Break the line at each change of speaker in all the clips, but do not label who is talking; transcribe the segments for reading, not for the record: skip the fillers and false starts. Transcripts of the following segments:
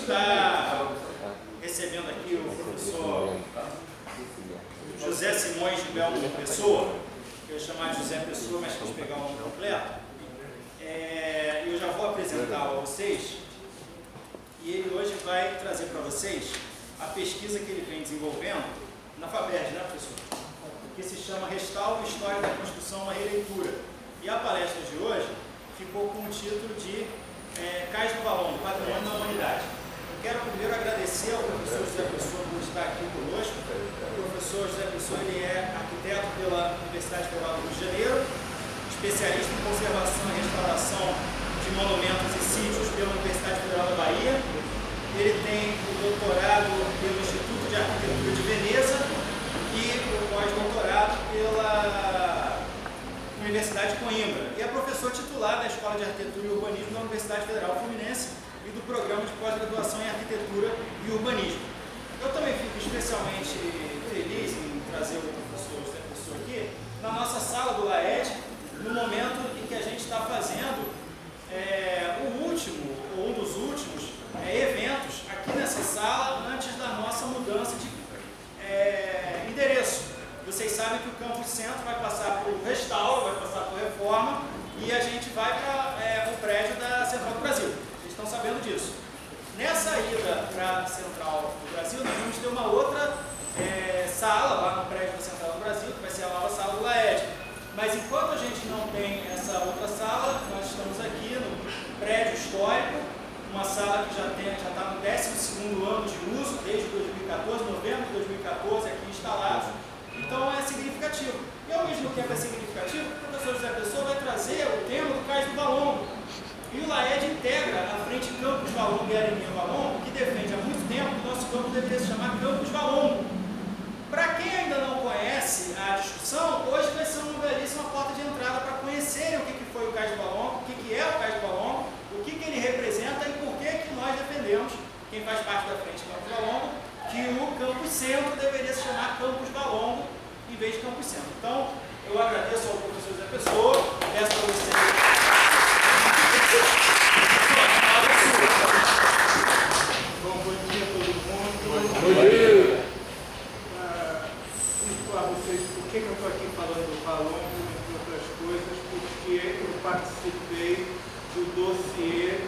está recebendo aqui o professor José Simões de Belmo Pessoa, que eu ia chamar de José Pessoa, mas quis pegar o nome completo. Eu já vou apresentá-lo a vocês, e ele hoje vai trazer para vocês a pesquisa que ele vem desenvolvendo na FABERJ, né, professor? Que se chama Restauro História da Construção, uma releitura. E a palestra de hoje ficou com o título de Cais do Valongo, Patrimônio da Humanidade. Eu quero primeiro agradecer ao professor José Pessoa por estar aqui conosco. O professor José Pessoa ele é arquiteto pela Universidade Federal do Rio de Janeiro, especialista em conservação e restauração de monumentos e sítios pela Universidade Federal da Bahia. Ele tem o doutorado pelo Instituto de Arquitetura de Veneza e o pós-doutorado pela Universidade de Coimbra. E é professor titular da Escola de Arquitetura e Urbanismo da Universidade Federal Fluminense e do Programa de Pós-Graduação em Arquitetura e Urbanismo. Eu também fico especialmente feliz em trazer o professor José Pessoa aqui na nossa sala do LAED, no momento em que a gente está fazendo o último, ou um dos últimos, eventos aqui nessa sala antes da nossa mudança de endereço. Vocês sabem que o Campus Centro vai passar por restauro, vai passar por reforma e a gente vai para o prédio da Central do Brasil. Vocês estão sabendo disso. Nessa ida para a Central do Brasil, nós vamos ter uma outra sala lá no prédio da Central do Brasil, que vai ser a nova sala do LAED. Mas enquanto a gente não tem essa outra sala, nós estamos aqui no prédio histórico, uma sala que já está no 12º ano de uso, desde 2014, novembro de 2014, aqui instalado. Então é significativo. E ao mesmo tempo é significativo, o professor José Pessoa vai trazer o tema do Cais do Valongo. E o LAED integra a Frente Campus Valongo e a Areninha Valongo, que defende há muito tempo que o nosso campus deveria se chamar Campus Valongo. Para quem ainda não conhece a discussão, hoje vai ser uma belíssima porta de entrada para conhecerem o que foi o Cais do Valongo, o que é o Cais do Valongo, o que ele representa e por que nós defendemos, quem faz parte da Frente Campus Valongo, que o Campus Centro deveria se chamar Campus Valongo em vez de Campus Centro. Então, eu agradeço ao professor José Pessoa, peço para vocês.
Bom dia a todo mundo.
Bom dia.
Explico a vocês por que eu estou aqui falando do Valongo, entre outras coisas, porque eu participei do dossiê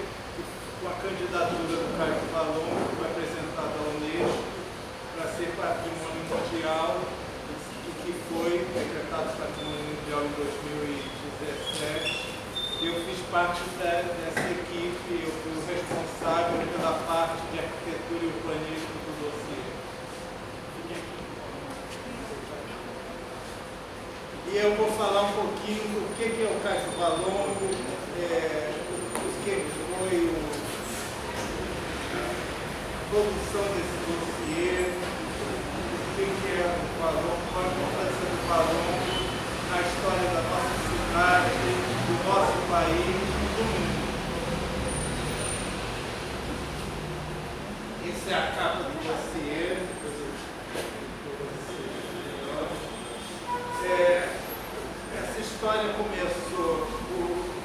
com a candidatura do Cais do Valongo, que foi apresentada à Unesco para ser patrimônio mundial e que foi decretado patrimônio mundial em 2017. Eu fiz parte dessa equipe, eu fui o responsável pela parte de arquitetura e urbanismo do dossiê. E eu vou falar um pouquinho do que é o Cais do Valongo, o que foi a produção desse dossiê, o que é o Valongo, qual a importância do Valongo na história da nossa cidade, do nosso país e do mundo. Essa é a capa do dossiê. Essa história começou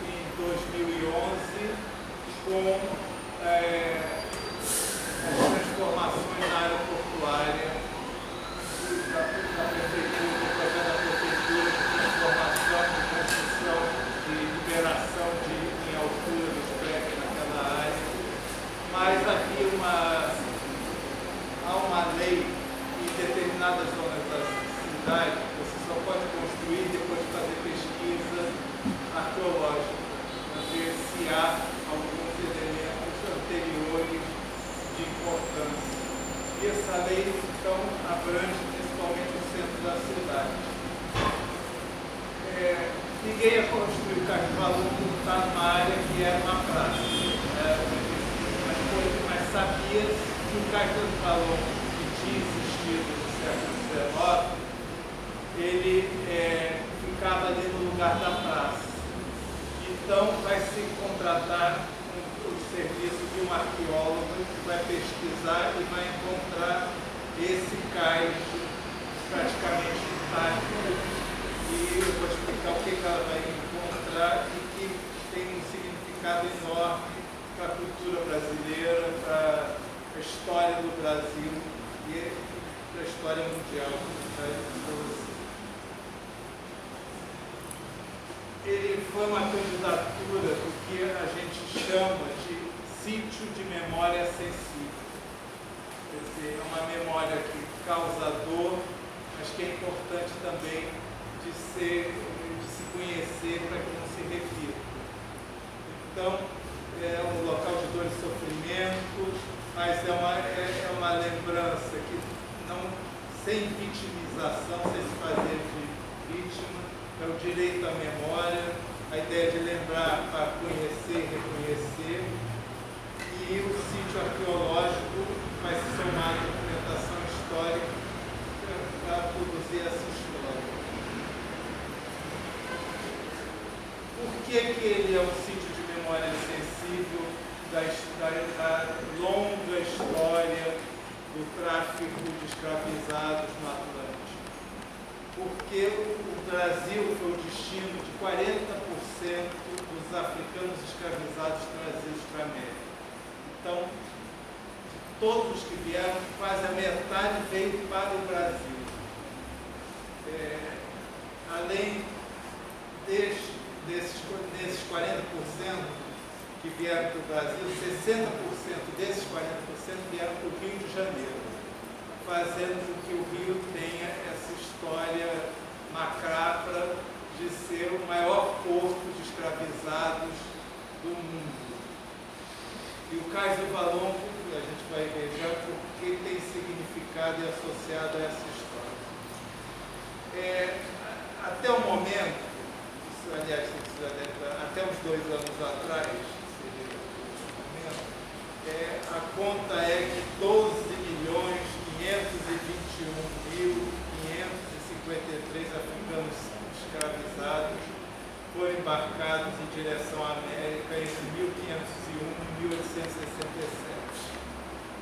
em 2011 com as transformações na área portuária da prefeitura, do projeto da prefeitura de transformação, de construção, de liberação em altura dos prédios naquela área. Mas havia há uma lei em determinadas zonas da cidade que você só pode construir depois de fazer pesquisa arqueológica, para ver se há alguns elementos anteriores de importância. E essa lei, então, abrange principalmente o centro da cidade. Ninguém ia construir o Cais do Valongo numa área que era uma praça. Mas sabia que o Cais do Valongo, que tinha existido no século XIX, ele ficava ali no lugar da praça. Então, vai se contratar o serviço de um arqueólogo que vai pesquisar e vai encontrar esse cais praticamente intacto. E eu vou explicar o que ela vai encontrar e que tem um significado enorme para a cultura brasileira, para história do Brasil e da história mundial. Ele foi uma candidatura do que a gente chama de sítio de memória sensível. Quer dizer, é uma memória que causa dor, mas que é importante também de se conhecer para que não se repita. Então, é um local de dor e sofrimento, mas é uma lembrança que não, sem vitimização, sem se fazer de vítima, é o direito à memória, a ideia de lembrar para conhecer e reconhecer, e o sítio arqueológico vai se somar à documentação histórica para produzir essa história. Por que ele é um sítio de memória sensível da longa história do tráfico de escravizados no Atlântico? Porque o Brasil foi o destino de 40% dos africanos escravizados trazidos para a América. Então, de todos os que vieram, quase a metade veio para o Brasil. Além desses 40% que vieram para o Brasil, 60% desses 40% vieram para o Rio de Janeiro, fazendo com que o Rio tenha essa história macabra de ser o maior porto de escravizados do mundo. E o Cais do Valongo, a gente vai ver já porque tem significado e associado a essa história. Até o momento, aliás, até uns 2 anos atrás, a conta é que 12.521.553 africanos escravizados foram embarcados em direção à América entre 1501 e 1867.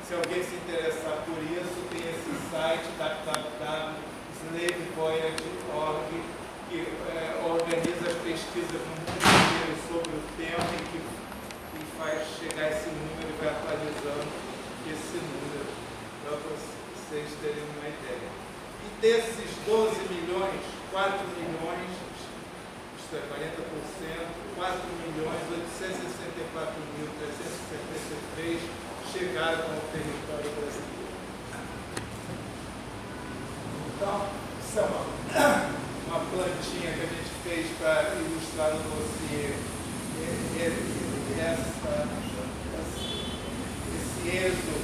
Se alguém se interessar por isso, tem esse site www.slavevoyage.org que organiza as pesquisas no mundo inteiro sobre o tema e que faz chegar esse número e vai atualizando esse número para vocês terem uma ideia. E desses 12 milhões, 4 milhões, isto é 40%, 4.864.373 chegaram ao território brasileiro. Então, isso é uma plantinha que a gente fez para ilustrar no dossiê esse êxodo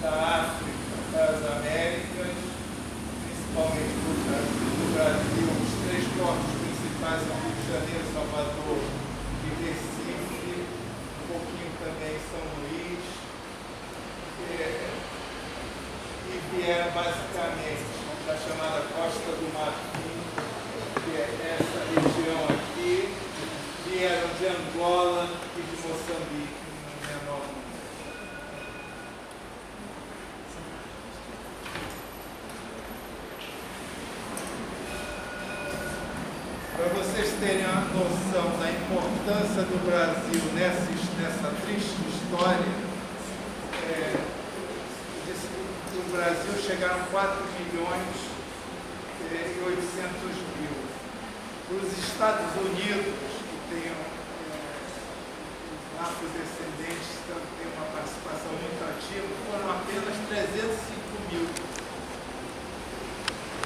da África para as Américas, principalmente do Brasil. Os 3 portos principais são Rio de Janeiro, Salvador e Recife, um pouquinho também São Luís, e vieram basicamente da chamada Costa do Marfim, que é essa região aqui, vieram de Angola e de Moçambique, no menor número. Para vocês terem uma noção da importância do Brasil nessa triste história, no Brasil chegaram 4.800.000. Os Estados Unidos, que têm os afrodescendentes, têm uma participação muito ativa, foram apenas 305.000.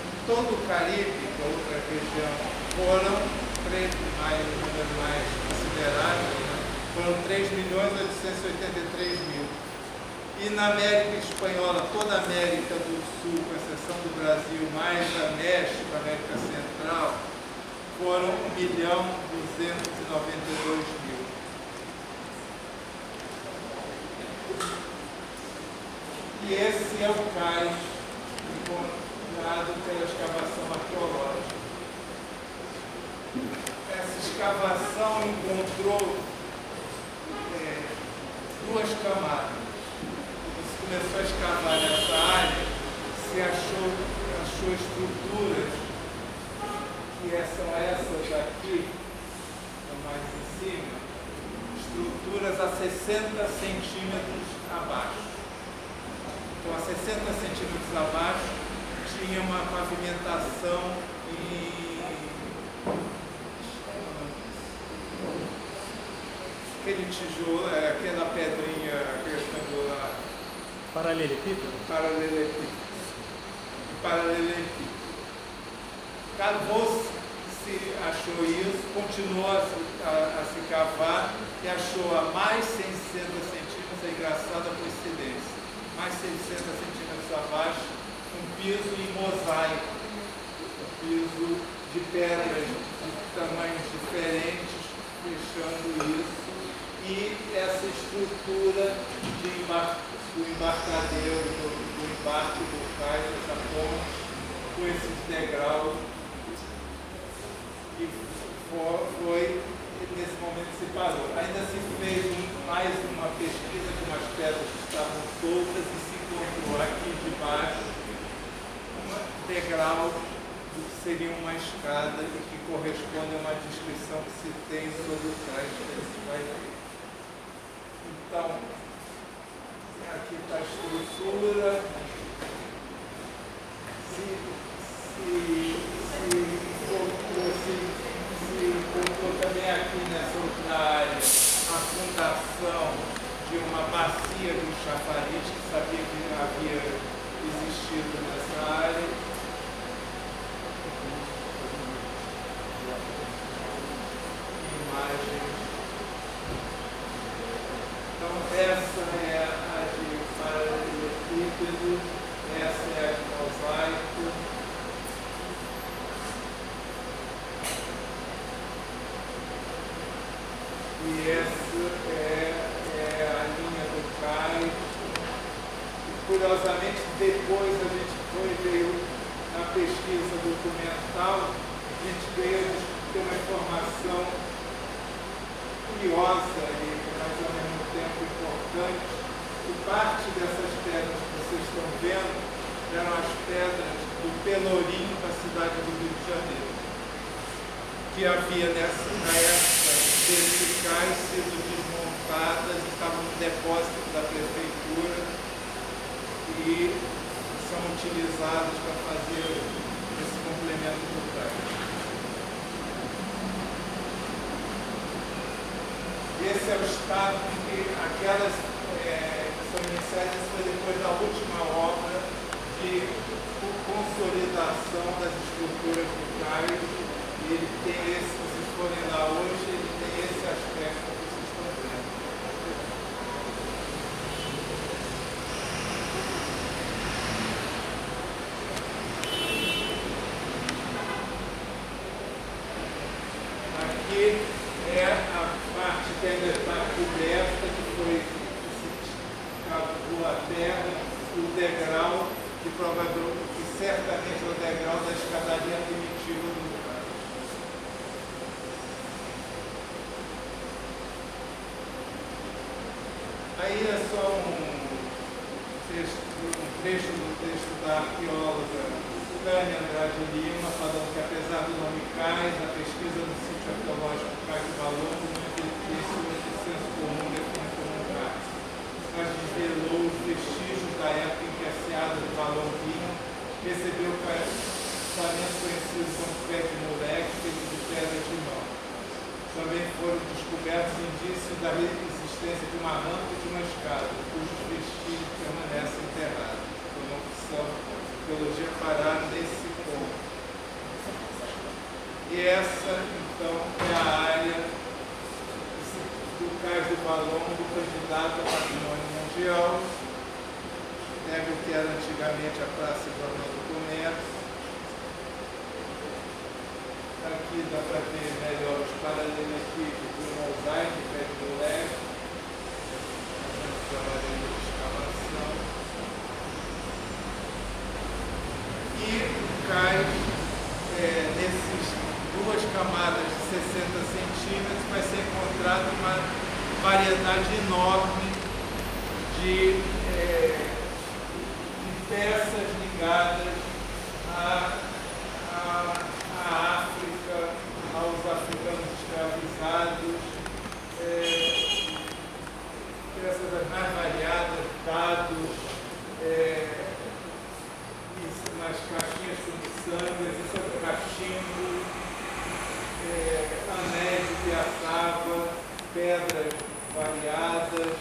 Em todo o Caribe, que é outra região, foram 3 mais consideráveis, foram 3.883.000. E na América Espanhola, toda a América do Sul, com exceção do Brasil, mais a México, a América Central, foram 1.292.000. E esse é o cais encontrado pela escavação arqueológica. Essa escavação encontrou 2 camadas. Você começou a escavar nessa área, se achou estruturas, que são essas aqui, mais em cima, estruturas a 60 centímetros abaixo. então a 60 centímetros abaixo, tinha uma pavimentação em aquele tijolo, aquela pedrinha retangular.
Paralelepípedo?
Paralelepípedo. Cavou-se, achou isso, continuou a se cavar e achou a mais 600 centímetros, é engraçada a coincidência, mais 600 centímetros abaixo, um piso em mosaico, um piso de pedras de tamanhos diferentes, fechando isso, e essa estrutura do embarcadero, do embarque do cais, essa ponte, com esses degraus, e foi nesse momento se parou. Ainda se fez mais uma pesquisa de umas pedras que estavam soltas e se encontrou aqui debaixo um degrau do que seria uma escada e que corresponde a uma descrição que se tem sobre o cais que a gente vai ver. Então, aqui está a estrutura. Se encontrou também aqui nessa outra área a fundação de uma bacia do chafariz, que sabia que havia existido nessa área. Imagens. Então, essa é a de paralelepípedo, essa é a de mosaico. E essa é a linha do cais. E, curiosamente, depois a gente veio na pesquisa documental, a gente veio ter uma informação curiosa e, mas ao mesmo tempo importante, que parte dessas pedras que vocês estão vendo eram as pedras do Pelourinho da cidade do Rio de Janeiro, que havia na época desses cais sido desmontadas e estavam no depósito da prefeitura e são utilizadas para fazer esse complemento do cais. Esse é o estado em que aquelas que são iniciais, foi depois da última obra de consolidação das estruturas do cais. E ele tem esse, se vocês forem lá hoje, ele tem esse aspecto que vocês estão vendo. Aqui é a parte que ainda está coberta, que foi cavou a terra, o degrau, que certamente é o degrau da escadaria primitiva do lugar. Aí é só um trecho do texto da arqueóloga Tânia Andrade Lima, falando que apesar do nome cais, a pesquisa no sítio arqueológico Cais do Valongo não exerceu esse senso comum define como cais, mas desvelou os vestígios da época em que a seada do Valonguinho recebeu o casamento conhecido como pé de moleque, feito de pedra de mão. Também foram descobertos indícios da existência de uma rampa e de uma escada, cujos vestígios permanecem enterrados. Foi uma opção de arqueologia parar nesse ponto. E essa, então, é a área do Cais do Valongo, candidato a patrimônio mundial. Pega o que era antigamente a Praça Jornal do Comércio. Aqui dá para ver melhor os paralelepípedos do mosaico, pé de moleque. Fazendo trabalho de escavação. E o cais, nesses duas camadas de 60 centímetros, vai ser encontrada uma variedade enorme de peças ligadas à África, aos africanos escravizados, peças das mais variadas, dados, nas caixinhas com sangue, cachimbo, anéis de piaçava, pedras variadas,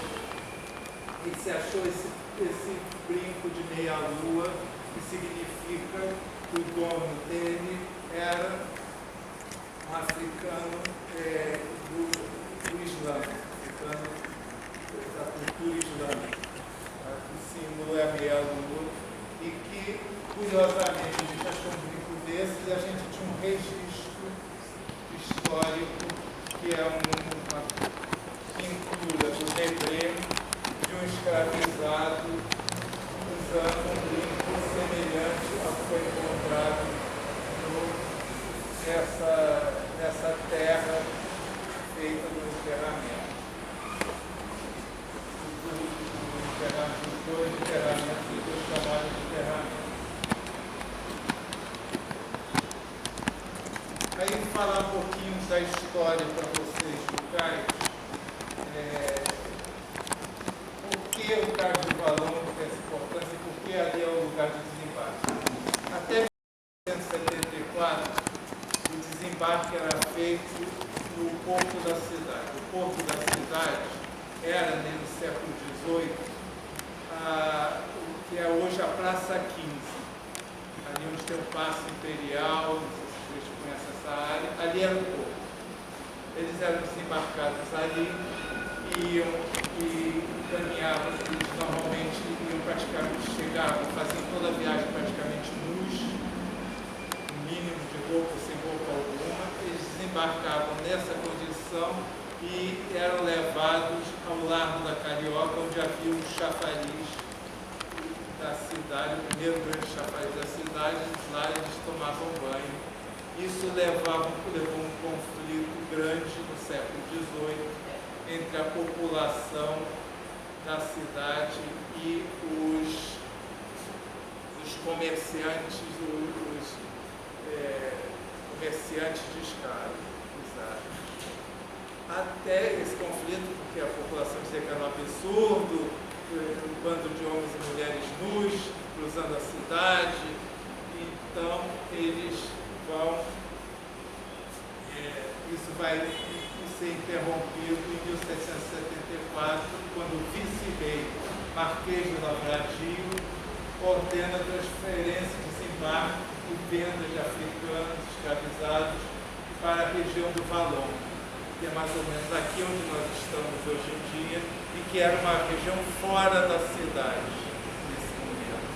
e se achou esse brinco de meia-lua, que significa que o dono dele era um africano do Islã, africano da cultura islâmica. O símbolo é a meia-lua, e que, curiosamente, a gente achou um brinco desses e a gente tinha um registro histórico que é uma pintura do Debré de um escravizado usando um brinco semelhante ao que foi encontrado nessa terra feita do enterramento. Os dois enterramentos, os dois chamados de enterramento. Aí falar um pouquinho da história para vocês do cais. Por que o cais do Valongo tem essa importância e por que ali é o lugar de desembarque? Até 1974, o desembarque era feito no porto da cidade. O porto da cidade era, no século XVIII, o que é hoje a Praça 15, ali onde tem o Paço Imperial, não sei se vocês conhecem essa área, ali era o porto. Eles eram desembarcados ali e caminhavam, eles normalmente iam praticamente, chegavam, faziam toda a viagem praticamente nus, mínimo de roupa, sem roupa alguma. Eles desembarcavam nessa condição e eram levados ao Largo da Carioca, onde havia um chafariz da cidade, o primeiro grande chafariz da cidade. Lá eles tomavam banho. Isso levou um conflito grande no século XVIII entre a população da cidade e os comerciantes, comerciantes de escravos. Até esse conflito, porque a população dizia que era um absurdo, um bando de homens e mulheres nus cruzando a cidade. Então eles vão, isso vai ser interrompido em 1774, quando o vice-rei Marquês de Lavradio ordena a transferência, desembarque e venda de africanos escravizados para a região do Valongo, que é mais ou menos aqui onde nós estamos hoje em dia, e que era uma região fora da cidade nesse momento.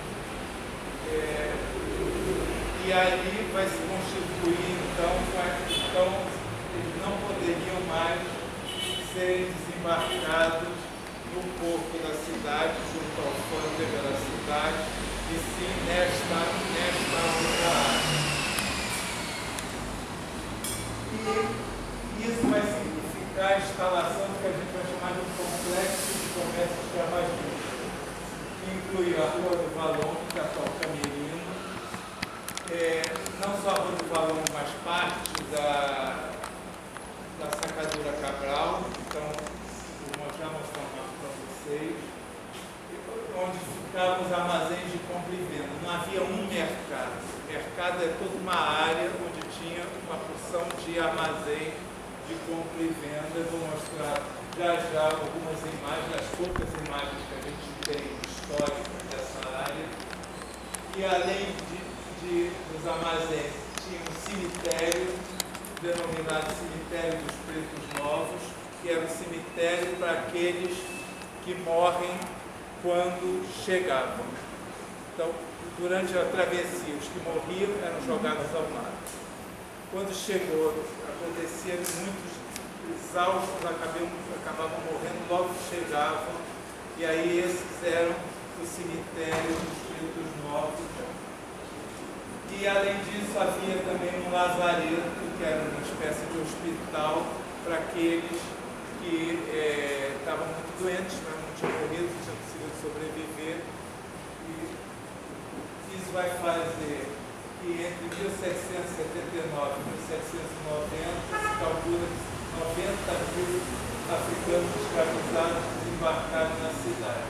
E ali vai se constituir, então eles não poderiam mais ser desembarcados no porto da cidade, junto ao alfândega da cidade, e sim nesta outra área. E isso vai significar a instalação do que a gente vai chamar de um complexo de comércio escravagista, que inclui a Rua do Valongo, que é a atual Camerino, não só a Rua do Valongo, mas parte da Sacadura Cabral. Então, vou já mostrar um mapa para vocês, onde ficavam os armazéns de compra e venda. Não havia um mercado. O mercado é toda uma área onde tinha uma porção de armazém de compra e venda. Eu vou mostrar já algumas imagens, as poucas imagens que a gente tem históricas dessa área. E além dos armazéns, tinha um cemitério, denominado Cemitério dos Pretos Novos, que era um cemitério para aqueles que morrem quando chegavam. Então, durante a travessia, os que morriam eram jogados ao mar. Quando chegou, acontecia muitos exaustos, acabavam morrendo, logo chegavam, e aí esses eram o cemitério dos Pretos Novos. E além disso havia também um lazareto, que era uma espécie de hospital para aqueles que estavam muito doentes, não tinham morrido, não tinham conseguido sobreviver. E isso vai fazer que entre 1779 e 1790 se calcula que 90 mil africanos escravizados desembarcaram na cidade.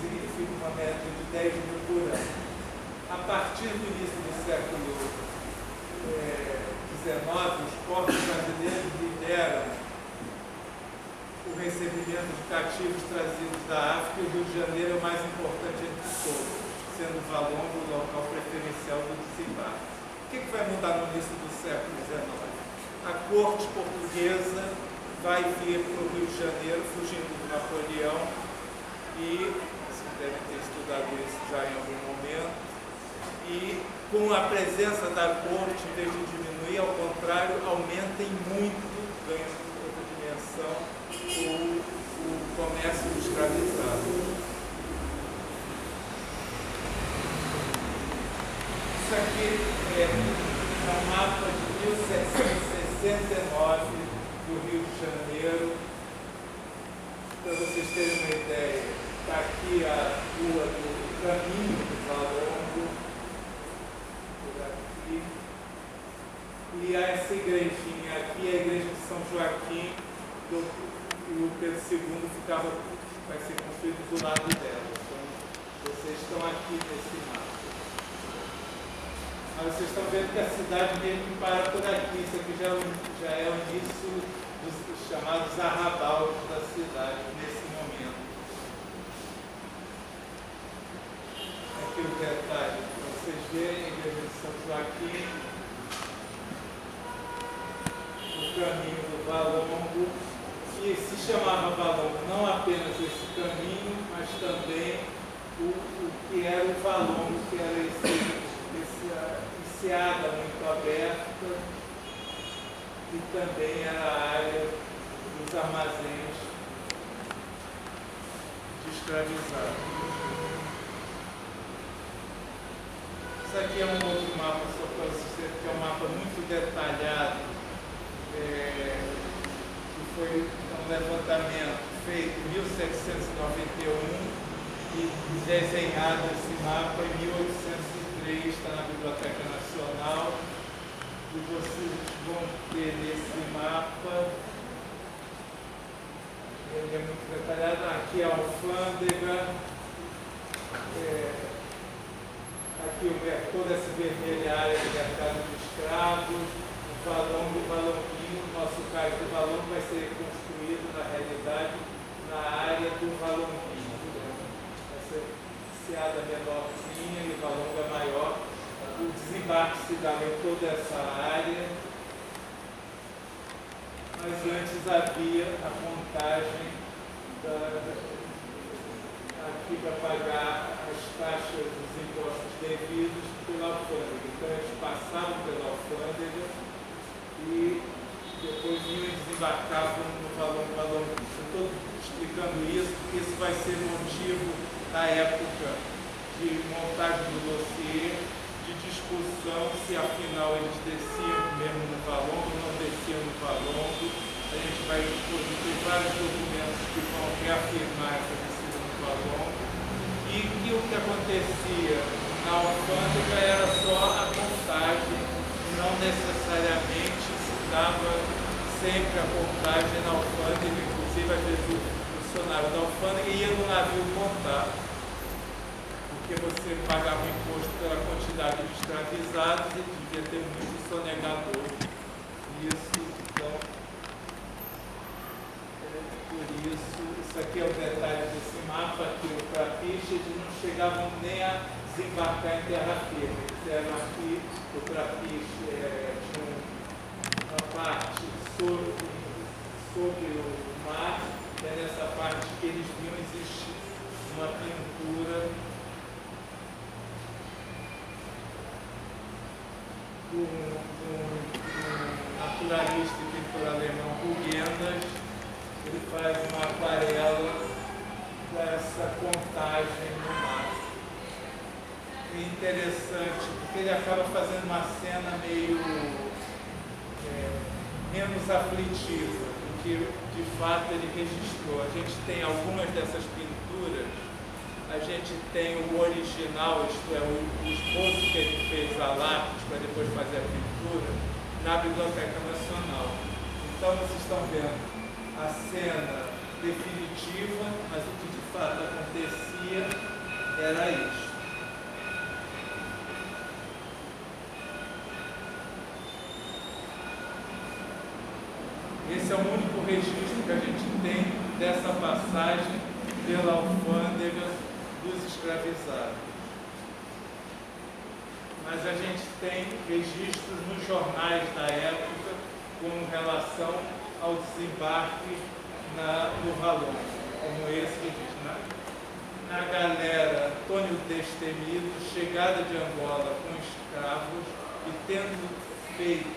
significa uma média de 10 mil por ano. A partir do início do século XIX, os portos brasileiros lideram o recebimento de cativos trazidos da África, e o Rio de Janeiro é o mais importante entre todos, sendo Valongo o local preferencial do desembarque. O que vai mudar no início do século XIX? A corte portuguesa vai vir para o Rio de Janeiro, fugindo do Napoleão, e vocês devem ter estudado isso já em algum momento, e com a presença da corte, em vez de diminuir, ao contrário, aumenta em muito, ganha outra dimensão, o comércio de escravizados. Isso aqui é um mapa de 1769 do Rio de Janeiro. Para vocês terem uma ideia, está aqui a rua do Caminho do Valongo, por aqui. E há essa igrejinha aqui, a igreja de São Joaquim, e o Pedro II vai ser construído do lado dela. Então, vocês estão aqui nesse mapa. Mas vocês estão vendo que a cidade meio que para por aqui. Isso aqui já é o início dos chamados arrabaldes da cidade, nesse momento. Aqui o detalhe, para vocês verem, a igreja de São Joaquim, o caminho do Valongo, que se chamava Valongo não apenas esse caminho, mas também o que era o Valongo, que era essa enseada muito aberta, e também era a área dos armazéns de escravizados. Isso aqui é um outro mapa, só para vocês verem, que é um mapa muito detalhado, que foi um levantamento feito em 1791 e desenhado esse mapa em 1803, está na Biblioteca Nacional, e vocês vão ter nesse mapa, ele é muito detalhado, aqui a alfândega, aqui toda essa vermelha área do mercado de escravos, o Valonguinho, o nosso cais do Valongo vai ser construído, na realidade, na área do Valonguinho. Vai ser enseada menorzinha e o Valongo é maior. O desembarque se dá em toda essa área, mas antes havia a contagem aqui para pagar as taxas dos impostos devidos pela alfândega. Então eles passavam pela alfândega e depois iam e desembarcavam no Valongo. Estou explicando isso porque isso vai ser motivo da época de montagem do dossiê, de discussão se afinal eles desciam mesmo no Valongo ou não desciam no Valongo. A gente vai ter vários documentos que vão reafirmar essa descida no Valongo. E que o que acontecia na alfândega era só a contagem, não necessariamente se dava sempre a contagem na alfândega, inclusive às vezes o funcionário da alfândega ia no navio contar, porque você pagava imposto pela quantidade de escravizados e devia ter muito sonegador. Isso, então, por isso aqui é o detalhe desse mapa, aqui o Trapiche, eles não chegavam nem a desembarcar em terra firme. Eles eram aqui, o Trapiche tinha uma parte sobre o mar, e é nessa parte que eles viam existir uma pintura do naturalista e pintor alemão Hugendas. Ele faz uma aquarela dessa contagem no mar. É interessante, porque ele acaba fazendo uma cena meio menos aflitiva do que de fato ele registrou. A gente tem algumas dessas pinturas, a gente tem o original, isto é, o esboço que ele fez a lápis para depois fazer a pintura, na Biblioteca Nacional. Então vocês estão vendo a cena definitiva, mas o que de fato acontecia era isso. Esse é o único registro que a gente tem dessa passagem pela alfândega dos escravizados. Mas a gente tem registros nos jornais da época com relação ao desembarque no Valon, como esse que diz, né? Na galera, Antônio Destemido, chegada de Angola com escravos e tendo feito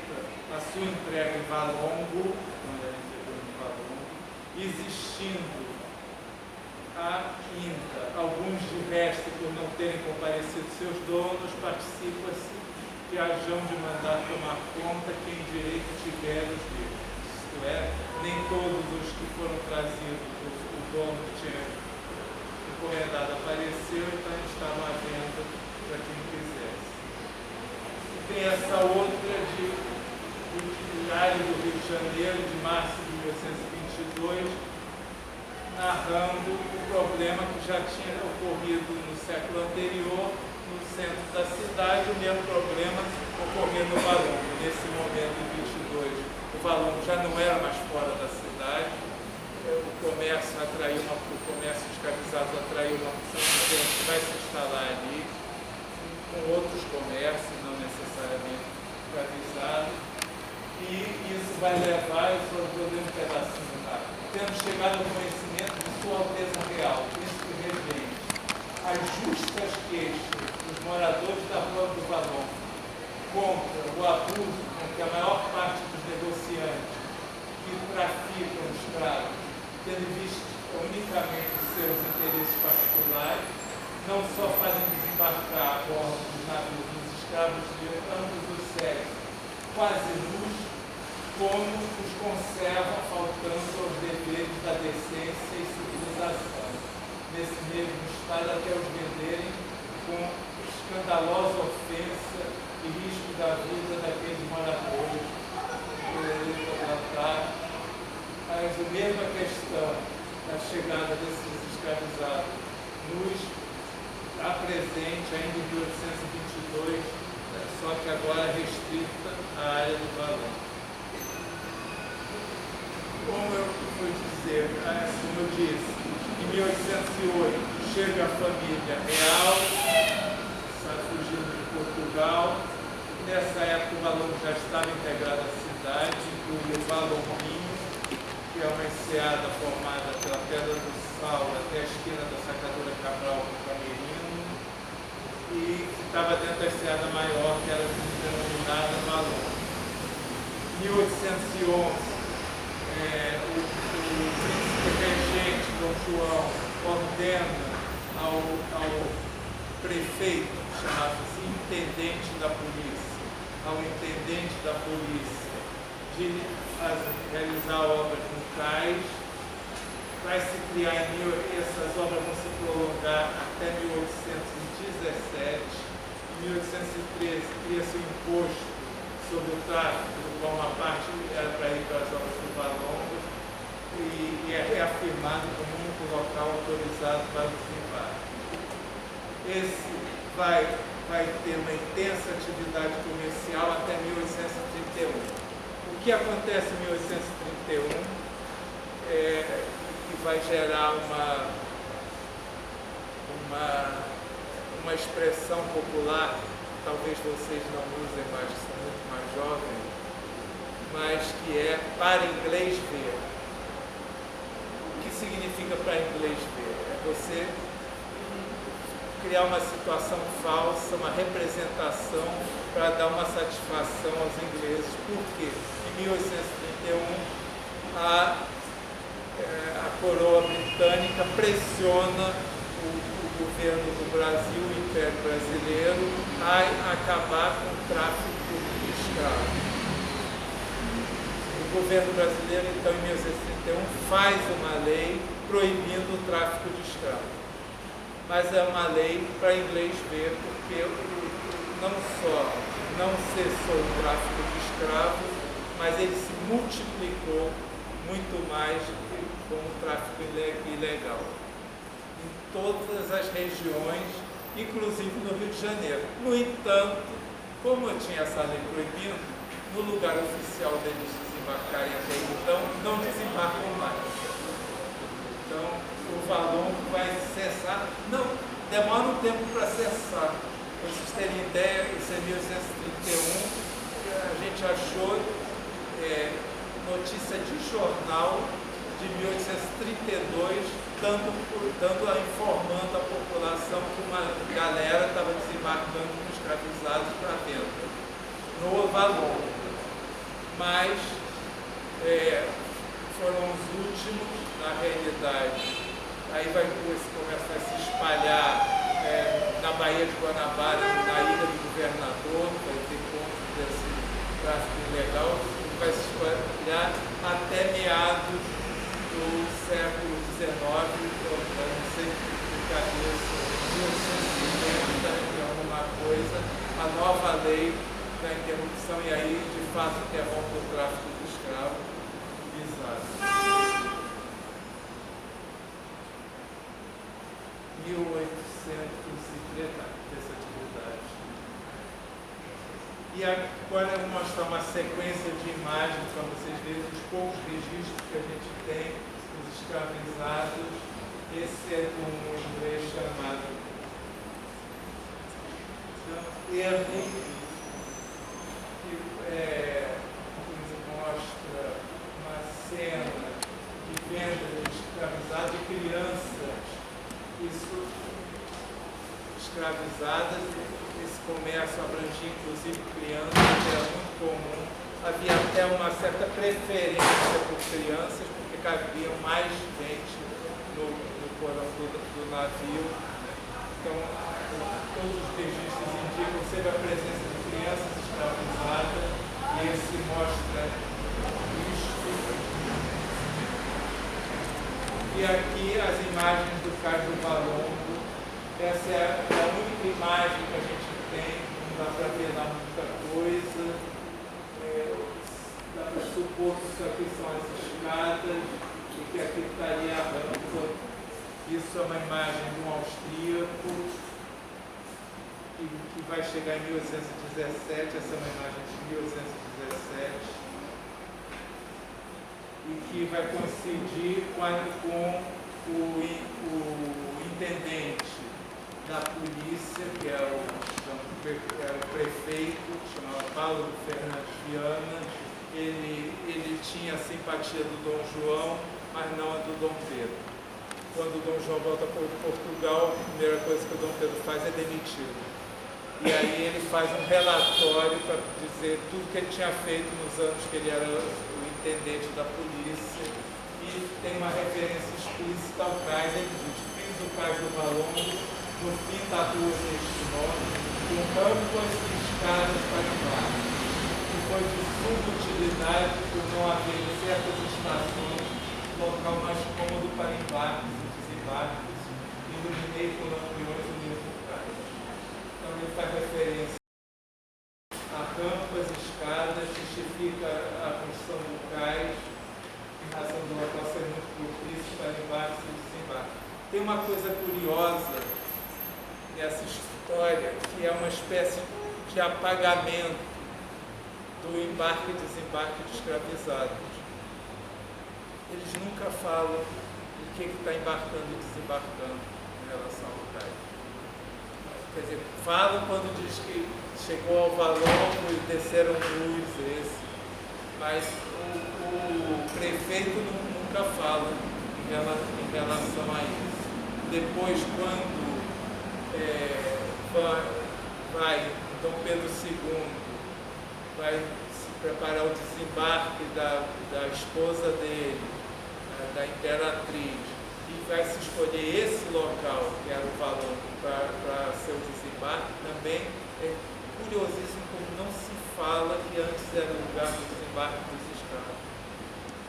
a sua entrega em Valongo, quando ele entregou em Valongo, existindo ainda alguns de resto por não terem comparecido seus donos, participa-se que hajam de mandar tomar conta quem direito tiver os livros. Isto é, nem todos os que foram trazidos, o dono que tinha encomendado apareceu, então estavam à venda para quem quisesse. E tem essa outra de Diário do Rio de Janeiro, de março de 1822, narrando o problema que já tinha ocorrido no século anterior, no centro da cidade, o mesmo problema ocorreu no Valongo. Nesse momento, em 22, o Valongo já não era mais fora da cidade, o comércio escravizado atraiu uma opção de gente que vai se instalar ali, com outros comércios, não necessariamente escravizados, e isso vai levar, eu só vou ler um pedacinho lá, tendo chegado ao conhecimento de Sua Alteza Real, Príncipe Regente, as justas queixas dos moradores da Rua do Valon contra o abuso com que a maior parte dos negociantes que traficam escravos, tendo visto unicamente os seus interesses particulares, não só fazem desembarcar a bordo dos navios dos escravos de ambos os sexos, quase nus, como os conservam faltando aos deveres da decência e civilização, nesse mesmo estado até os venderem com escandalosa ofensa e risco da vida daqueles moradores. Mas a mesma questão da chegada desses escravizados nos apresente ainda em 1822, só que agora restrita à área do Valon. Como eu vou dizer, como eu disse, em 1808 chega a família real, está fugindo de Portugal. Nessa época o Valon já estava integrado à cidade, inclui o Valonguinho, que é uma enseada formada pela Pedra do Sal até a esquina da Sacadura Cabral com Camerino, e que estava dentro da enseada maior, que era denominada Valon. Em 1811, o príncipe regente Dom João ordena ao prefeito, chamado-se intendente da polícia, de realizar obras no cais. Vai se criar essas obras vão se prolongar até 1817. Em 1813 cria-se o imposto sobre o tráfico, do qual uma parte era para ir para as obras do Valongo, e é reafirmado como o único local autorizado para o desembarque. Esse vai ter uma intensa atividade comercial até 1831. O que acontece em 1831 que vai gerar uma expressão popular, talvez vocês não usem mais, que são muito mais jovens, mas que é para inglês ver. O que significa para inglês ver? É você criar uma situação falsa, uma representação para dar uma satisfação aos ingleses. Por quê? Em 1831, a coroa britânica pressiona o governo do Brasil, o Império Brasileiro, a acabar com o tráfico de escravos. O governo brasileiro, então, em 1831, faz uma lei proibindo o tráfico de escravos. Mas é uma lei para inglês ver, porque não só não cessou o tráfico de escravos, mas ele se multiplicou muito mais com o tráfico ilegal.
todas as regiões, inclusive no Rio de Janeiro. No entanto, como eu tinha essa lei proibindo, no lugar oficial deles desembarcarem até então, não desembarcam mais. Então, o valongo vai cessar. Não, demora um tempo para cessar. Para vocês terem ideia, isso é 1831, a gente achou notícia de jornal de 1832, informando a população que uma galera estava desembarcando com escravizados para venda no valongo. Mas foram os últimos, na realidade. Aí vai começar a se espalhar na Baía de Guanabara, na Ilha do Governador, vai ter pontos desse tráfico ilegal, que vai se espalhar até meados do século XIX, eu não sei de cabeça, 1850 e alguma coisa, a nova lei da interrupção, e aí de fato interrompe o tráfico de escravos bizarro. 1830 dessa atividade. E agora eu vou mostrar uma sequência de imagens para vocês verem os poucos registros que a gente tem dos escravizados. Esse é de um inglês chamado Ernie, que nos mostra uma cena de venda de escravizados de crianças. Isso, escravizadas, esse comércio abrangia inclusive crianças, era muito comum. Havia até uma certa preferência por crianças, porque cabiam mais gente no porão do navio. Então, todos os registros indicam sempre a presença de crianças escravizadas, e esse mostra isto. E aqui as imagens do cais do valongo. Essa é a única imagem que a gente tem, não dá para ver lá muita coisa. Dá para supor que isso aqui são as escadas e que aqui estaria a rampa. Isso é uma imagem de um austríaco que vai chegar em 1817. Essa é uma imagem de 1817. E que vai coincidir com o intendente da polícia, que é o prefeito, chamava Paulo Fernandes Viana. Ele tinha a simpatia do Dom João, mas não a do Dom Pedro. Quando o Dom João volta para Portugal, a primeira coisa que o Dom Pedro faz é demiti-lo. E aí ele faz um relatório para dizer tudo que ele tinha feito nos anos que ele era intendente da polícia, e tem uma referência explícita ao cais. Ele diz: fiz o cais do valongo no fim da rua deste nome, com rampas e escadas para embarque, que foi de subutilidade por não haver em certas estações local mais cômodo para embarques e desembarques, iluminei com lampiões o mesmo cais. Então ele faz referência a rampas e escadas, justifica a construção do cais, em razão do local ser muito propício para embarques e desembarques. Tem uma coisa curiosa nessa história, que é uma espécie de apagamento do embarque e desembarque de escravizados. Eles nunca falam o que está embarcando e desembarcando em relação ao cais. Quer dizer, falam quando diz que chegou ao valongo e desceram luz, mas o prefeito nunca fala em relação a isso. Depois, quando vai Dom Pedro II vai se preparar o desembarque da esposa dele, da imperatriz, e vai se escolher esse local, que era o valongo, para seu desembarque, também é curiosíssimo como não se fala que antes era o lugar do desembarque dos escravos.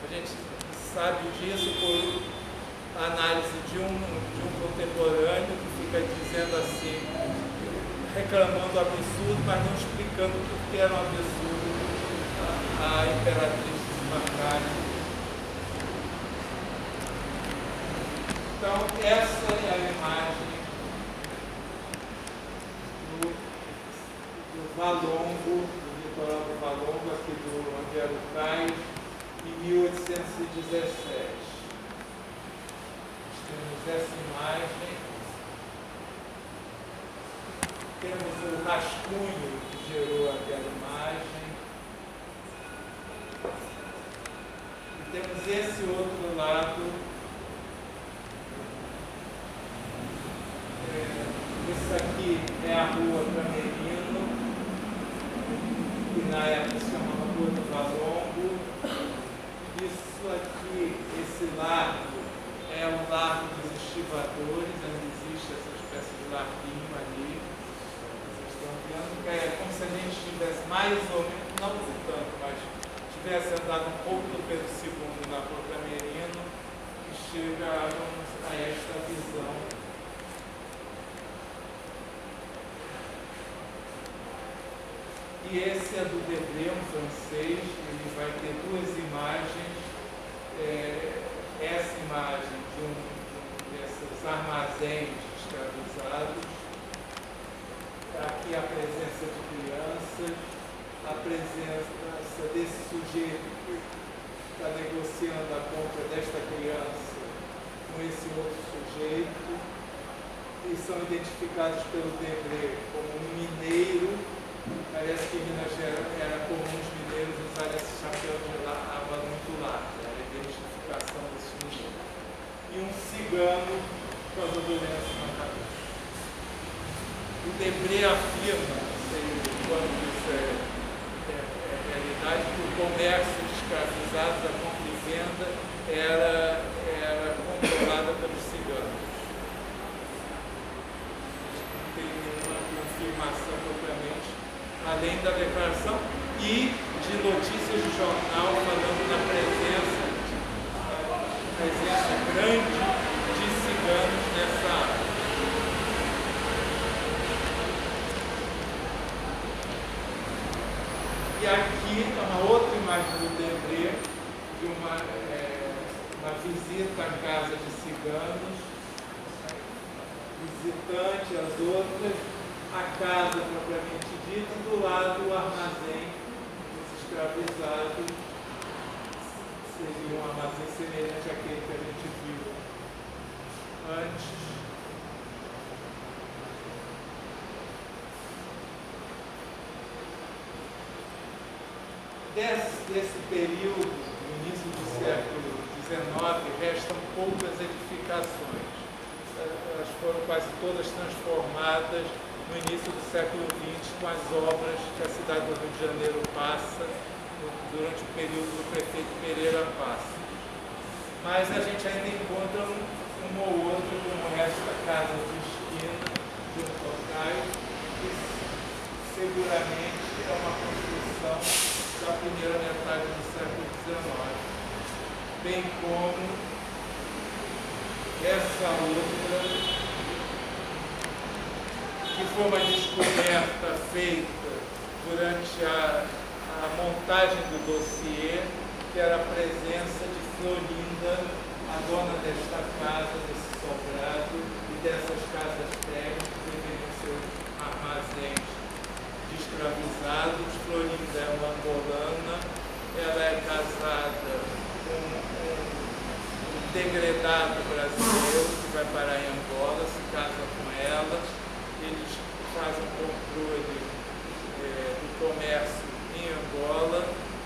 A gente sabe disso por análise de um contemporâneo que fica dizendo assim, reclamando absurdo, mas não explicando por que era um absurdo a imperatriz desembarcar. Então, essa é a imagem Valongo, do litoral do Valongo, aqui onde era o cais, em 1817. Temos essa imagem. Temos o rascunho que gerou aquela imagem. E temos esse outro lado. Isso aqui é a rua Camerino, que na época se chamava Rua do Valongo. Isso aqui, esse largo, é o Largo dos Estivadores, onde existe essa espécie de larguinho ali. Vocês estão vendo que é como se a gente tivesse mais ou menos, não tanto, mas tivesse andado um pouco do Pedro II na Rua Camerino e chegávamos a esta visão. E esse é do Debré, um francês, ele vai ter duas imagens. Essa imagem de desses armazéns escravizados, aqui a presença de crianças, a presença desse sujeito que está negociando a compra desta criança com esse outro sujeito, e são identificados pelo Debré como um mineiro. Parece que em Minas Gerais era comum os mineiros usarem esse chapéu de aba muito largo, era a identificação desse mineiro. E um cigano com as doenças na cabeça. O Debré afirma, não sei quando isso é realidade, que o comércio de escravizados, a compra e venda, era controlada pelos ciganos. Não tem nenhuma confirmação propriamente, além da declaração e de notícias de jornal falando da presença grande de ciganos nessa área. E aqui uma outra imagem do Debré, de uma visita à casa de ciganos, visitante, as outras, a casa propriamente dita, e do lado o armazém dos escravizados, seria um armazém semelhante àquele que a gente viu antes. Desse período, no início do século XIX, restam poucas edificações. Elas foram quase todas transformadas no início do século XX com as obras que a cidade do Rio de Janeiro passa durante o período do prefeito Pereira Passa. Mas a gente ainda encontra um ou outro, como esta casa de esquina, de um locais, que seguramente é uma construção da primeira metade do século XIX, bem como essa outra, que foi uma descoberta feita durante a montagem do dossiê, que era a presença de Florinda, a dona desta casa, desse sobrado e dessas casas térreas que deveriam ser armazéns de escravizados. Florinda é uma angolana, ela é casada com um degredado brasileiro que vai parar em Angola, se casa com ela, eles fazem controle do comércio em Angola,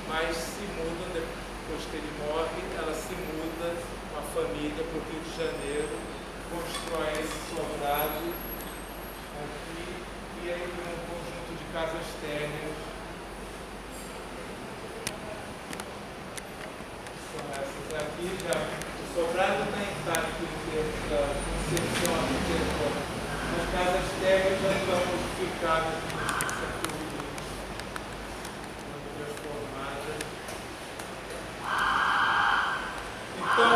mas se mudam, depois que ele morre, ela se muda com a família para o Rio de Janeiro, constrói esse sobrado aqui, e aí tem um conjunto de casas térreas. São essas aqui, o sobrado está intacto em termos da concepção arquitetônica. As casas térreas já estão modificadas no século XX, quando transformadas. Então,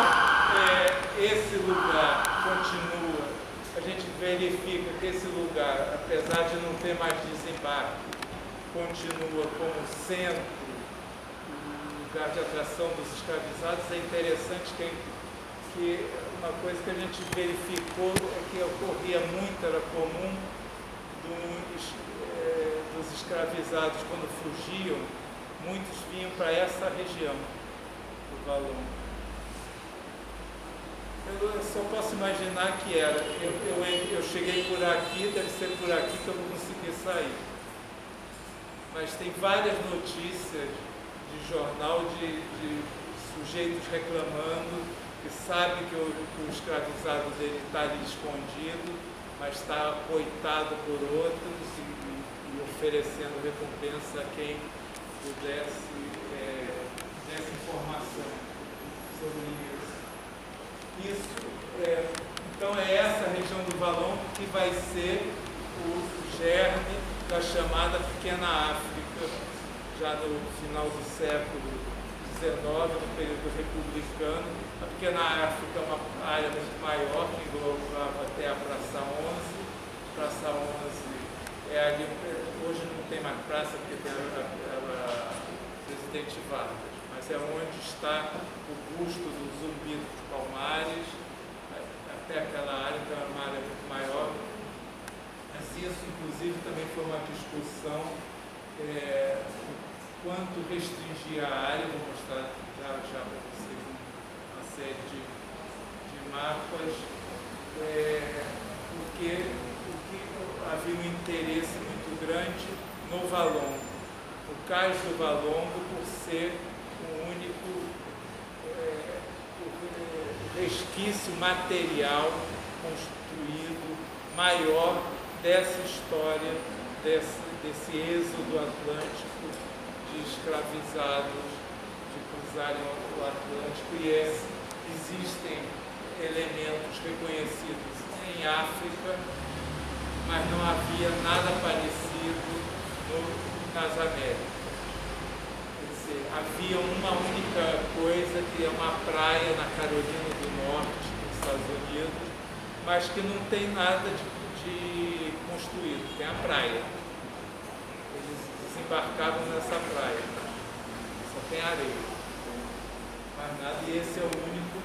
esse lugar continua, a gente verifica que esse lugar, apesar de não ter mais desembarque, continua como centro, lugar de atração dos escravizados. É interessante que uma coisa que a gente verificou é que ocorria muito, era comum, dos escravizados, quando fugiam, muitos vinham para essa região do Valongo. Eu só posso imaginar que era. Eu cheguei por aqui, deve ser por aqui que eu não consegui sair. Mas tem várias notícias de jornal de sujeitos reclamando que sabe que o escravizado dele está ali escondido, mas está coitado por outros e oferecendo recompensa a quem pudesse dessa informação sobre isso. Então é essa região do Valongo que vai ser o germe da chamada Pequena África, já no final do século XIX, no período republicano. A Pequena África é uma área muito maior, que englobava até a Praça 11. Praça 11 é ali, hoje não tem mais praça, porque tem a Presidente Vargas, mas é onde está o busto do Zumbi dos Palmares, até aquela área, que é uma área muito maior. Mas isso, inclusive, também foi uma discussão quanto restringir a área. Vou mostrar já para vocês uma série de mapas, porque havia um interesse muito grande no Valongo. O cais do Valongo, por ser o único resquício material construído maior dessa história, desse êxodo atlântico de escravizados de cruzarem o Atlântico, e existem elementos reconhecidos em África, mas não havia nada parecido nas Américas. Quer dizer, havia uma única coisa, que é uma praia na Carolina do Norte, nos Estados Unidos, mas que não tem nada de construído, tem a praia. Eles desembarcavam nessa praia, só tem areia, mais nada, e esse é o único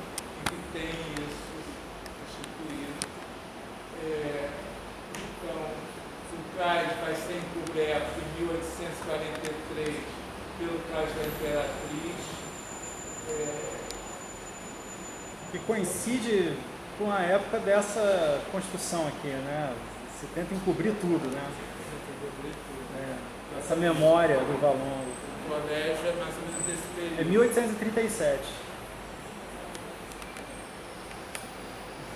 que tem isso instituído. Então, o cais vai ser encoberto em 1843 pelo cais da Imperatriz.
Que coincide com a época dessa construção aqui, né? Se tenta encobrir tudo, né? Essa memória do Valongo.
O colégio é mais ou menos desse período.
É 1837.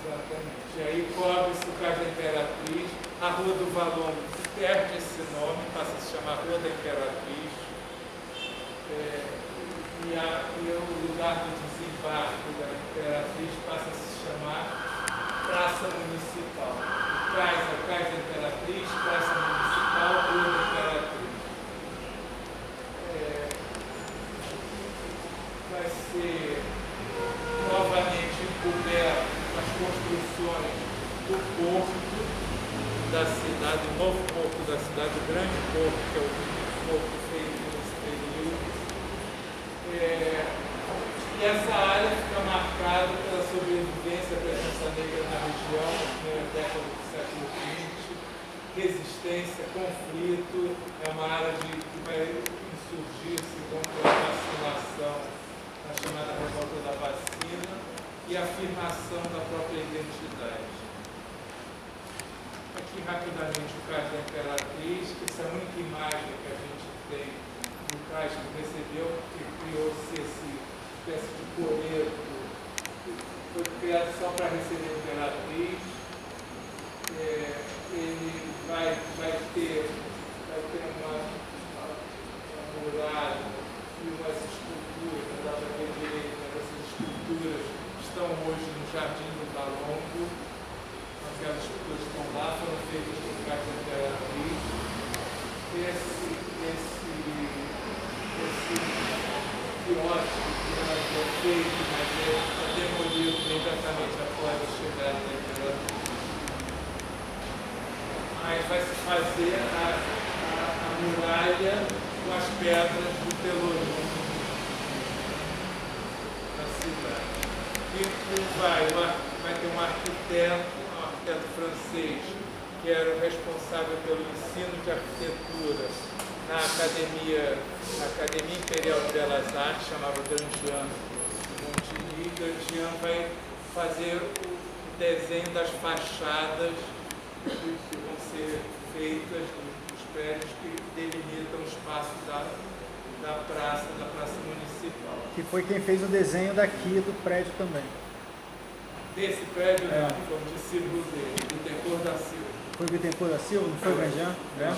Exatamente. E aí cobre-se o cais da Imperatriz. A Rua do Valongo perde esse nome, passa a se chamar Rua da Imperatriz. E o lugar do desembarque da Imperatriz passa a se chamar Praça Municipal. O cais é o cais da Imperatriz, Praça Municipal, Rua da Imperatriz. Vai ser novamente encoberto as construções do porto da cidade, o novo porto da cidade, o grande porto, que é o porto feito nesse período. E essa área fica marcada pela sobrevivência da presença negra na região, na primeira década do século XX, resistência, conflito. É uma área que vai insurgir-se contra a vacinação, a chamada revolta da vacina, e a afirmação da própria identidade. Aqui rapidamente o cais da Imperatriz, que essa é a única imagem que a gente tem do cais que recebeu, que criou-se essa espécie de coreto, foi criado só para receber a Imperatriz. Ele vai ter uma muralha e umas esculturas, não dá para ver direito, mas essas esculturas estão hoje no Jardim do Valongo. Aquelas esculturas que estão lá foram feitas por cais da Imperatriz. Esse quiosque que é feito, mas é demolido imediatamente após a chegada da Imperatriz. Aí vai se fazer a muralha com as pedras do Pelourinho da cidade. E vai ter um arquiteto francês, que era o responsável pelo ensino de arquitetura na Academia Imperial de Belas Artes, chamava Grandian Montigny. Grandian vai fazer o desenho das fachadas que vão ser feitas dos prédios que delimitam o espaço da praça municipal.
Que foi quem fez o desenho daqui do prédio também.
Desse prédio, não, foi um discípulo dele, Bittencourt da Silva.
Foi o Bittencourt da Silva, não foi o Grandian? Né?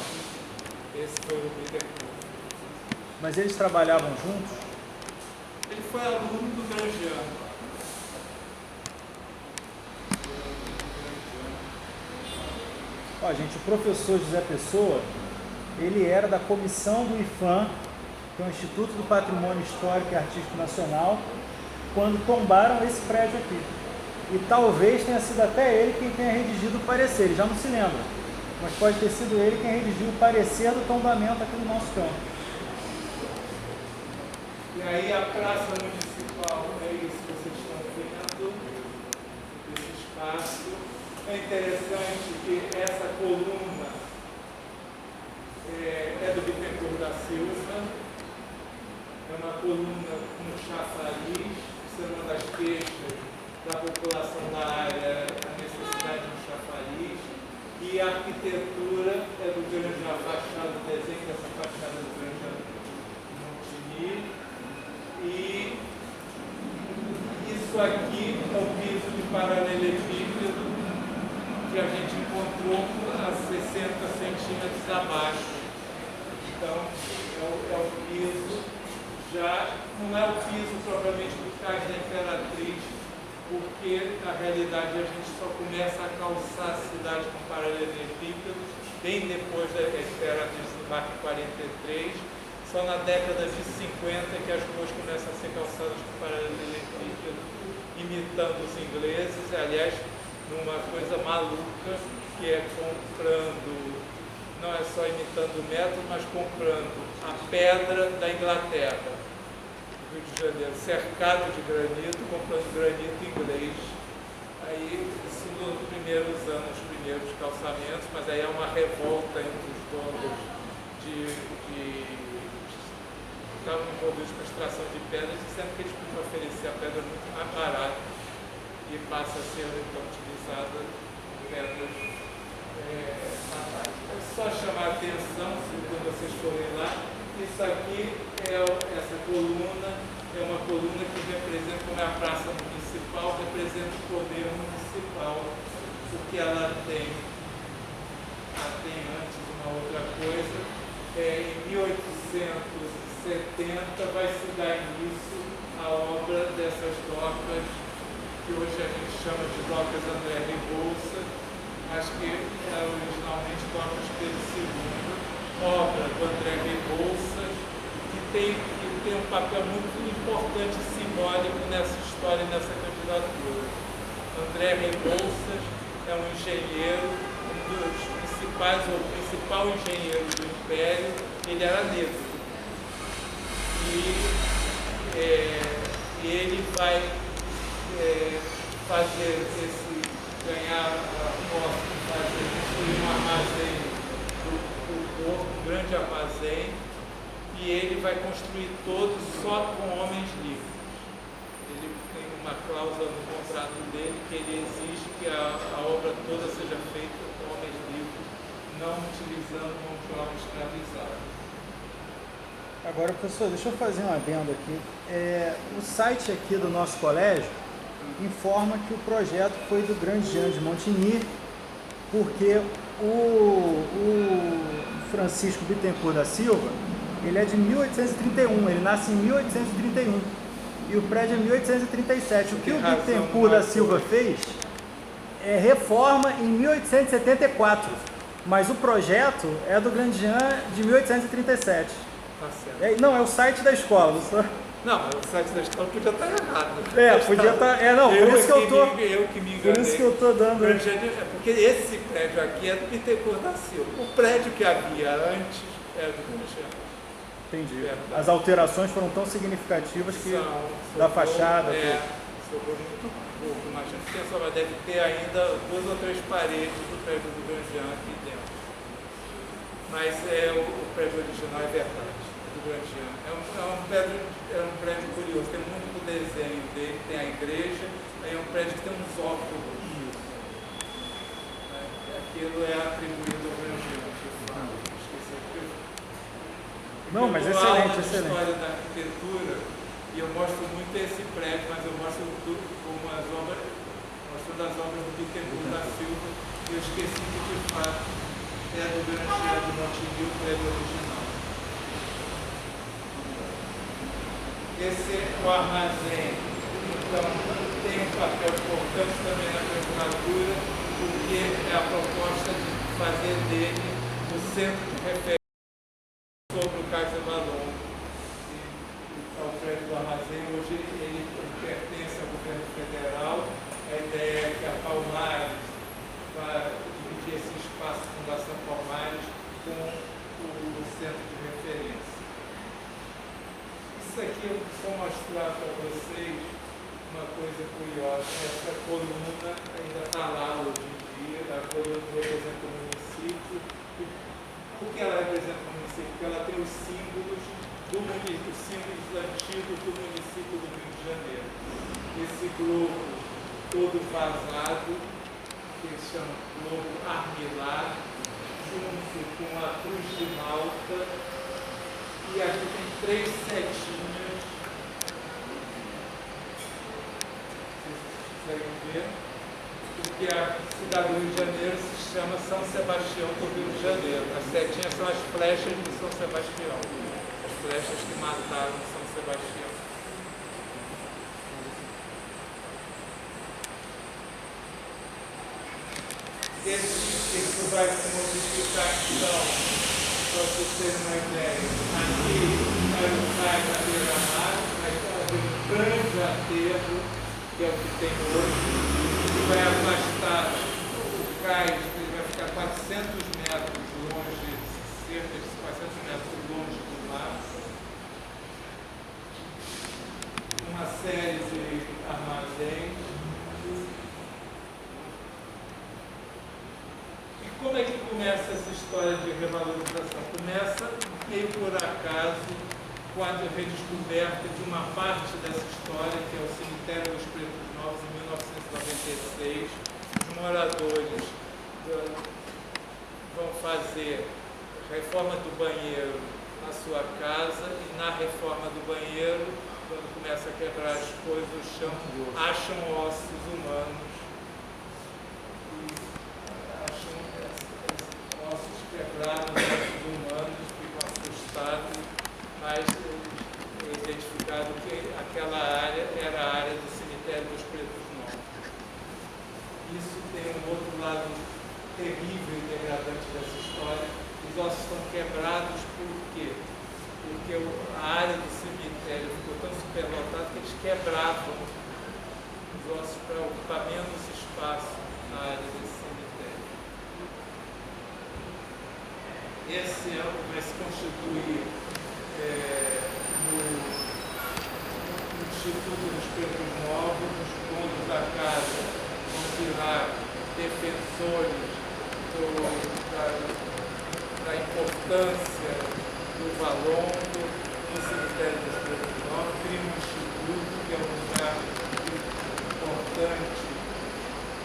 Esse foi o Bittencourt.
Mas eles trabalhavam juntos?
Ele foi aluno do Grandian.
Ó, gente, o professor José Pessoa, ele era da comissão do IPHAN, que é o Instituto do Patrimônio Histórico e Artístico Nacional, quando tombaram esse prédio aqui. E talvez tenha sido até ele quem tenha redigido o parecer, ele já não se lembra, mas pode ter sido ele quem redigiu o parecer do tombamento aqui no nosso campo.
E aí a praça municipal é isso que vocês estão vendo, esse espaço. É interessante que essa coluna é do Bittencourt da Silva, é uma coluna com chafariz, isso é uma das queixas da população da área, a necessidade de um chafariz, e a arquitetura é do Grandian, a fachada, o desenho dessa fachada do Grandian Montigny, e isso aqui é o piso de paralelepípedo que a gente encontrou a 60 centímetros abaixo. Então, é o piso, já não é o piso propriamente do cais da Imperatriz, porque na realidade a gente só começa a calçar a cidade com paralelepípedos bem depois da Imperatriz do Marco 43, só na década de 50 que as ruas começam a ser calçadas com paralelepípedos, imitando os ingleses, aliás, numa coisa maluca, que é comprando, não é só imitando o método, mas comprando a pedra da Inglaterra, Rio de Janeiro, cercado de granito, comprando granito inglês. Aí, isso nos primeiros anos, os primeiros calçamentos, mas aí há uma revolta entre os donos que estavam envolvidos com a extração de pedras, dizendo que eles podiam oferecer a pedra muito mais barata e passa a ser então utilizada pedras é só chamar a atenção, quando vocês forem lá, isso aqui essa coluna é uma coluna que representa, como é a praça municipal, representa o poder municipal, porque ela tem antes uma outra coisa, em 1870 vai se dar início à obra dessas docas, que hoje a gente chama de docas André Rebouças, mas que eram originalmente docas Pedro II, obra do André Rebouças, que tem um papel muito importante e simbólico nessa história e nessa candidatura. André Rebouças é um engenheiro, um dos principais, ou principal engenheiro do Império, ele era negro. E ele vai ganhar a posse de construir um armazém do porto, um grande armazém, e ele vai construir todos só com homens livres. Ele tem uma cláusula no contrato dele que ele exige que a obra toda seja feita com homens livres, não utilizando mão de obra escravizada.
Agora, professor, deixa eu fazer um adendo aqui. O site aqui do nosso colégio informa que o projeto foi do Grandian de Montigny, porque o Francisco Bittencourt da Silva, ele é de 1831, ele nasce em 1831, e o prédio é 1837. O que o Bittencourt da Silva fez é reforma em 1874, mas o projeto é do Grandian de 1837.
Tá certo.
Não, é o site da escola. Você...
Não, o site da escola podia estar errado.
Podia estar. Por isso que eu tô.
Eu que me enganei.
Por isso que eu tô dando.
Porque esse prédio aqui é do Bittencourt da Silva. O prédio que havia antes era do Grandian.
Entendi. As alterações foram tão significativas que da fachada.
Sobrou muito pouco mais extenso, mas deve ter ainda 2 ou 3 paredes do prédio do Grangean aqui dentro. Mas o prédio original é verdade, do Grangean. É um prédio curioso, tem muito do desenho dele, tem a igreja, aí é um prédio que tem uns óculos. Aquilo é atribuído ao Grangean, de fato. Esqueci de dizer.
Não, mas
eu
excelente,
aula de
excelente.
história da arquitetura e eu mostro muito esse prédio, mas eu mostro tudo como as obras, mostrando as obras do Bittencourt da Silva, e eu esqueci que de fato é do Grangean de Montigny, o prédio original. Esse é o armazém, então tem um papel importante também na prefeitura, porque é a proposta de fazer dele o centro de referência sobre o Cais de Vallon. O prédio do armazém, hoje ele pertence ao governo federal. A ideia é que a Palmares vai dividir esse espaço Fundação Palmares com o centro de referência. Isso aqui eu vou mostrar para vocês uma coisa curiosa. Essa coluna ainda está lá hoje em dia, a coluna representa o município. Por que ela representa o município? Porque ela tem os símbolos os símbolos antigos do município do Rio de Janeiro. Esse globo todo vazado, que eles chamam globo armilar, junto com a cruz de Malta, e aqui tem 3 setinhas. Vocês conseguem ver? Porque a cidade do Rio de Janeiro se chama São Sebastião do Rio de Janeiro. As setinhas são as flechas de São Sebastião. Flechas que mataram São Sebastião. Isso vai se modificar então, para vocês terem uma ideia. Aqui vai usar a beira-mar, vai fazer um grande aterro, que é o que tem hoje, e vai afastar o cais, ele vai ficar 400 metros longe, cerca de 400 metros longe do mar. Uma série de armazéns. E como é que começa essa história de revalorização? Começa, meio por acaso, com a redescoberta de uma parte dessa história, que é o cemitério dos Pretos Novos, em 1996. Os moradores vão fazer reforma do banheiro na sua casa, e na reforma do banheiro, quando começa a quebrar as coisas, o chão, acham ossos humanos. E acham ossos quebrados, ossos humanos, ficam assustados, mas é identificado que aquela área era a área do cemitério dos Pretos Novos. Isso tem um outro lado terrível e degradante dessa história. Os ossos estão quebrados por quê? Porque a área do cemitério ficou tão superlotada que eles quebravam os ossos para ocupar menos espaço na área desse cemitério. Esse vai se constituir no Instituto dos Pretos Novos. Os donos da casa vão virar defensores da importância do Valongo no cemitério dos Pretos Novos. Cria um instituto que é um lugar importante,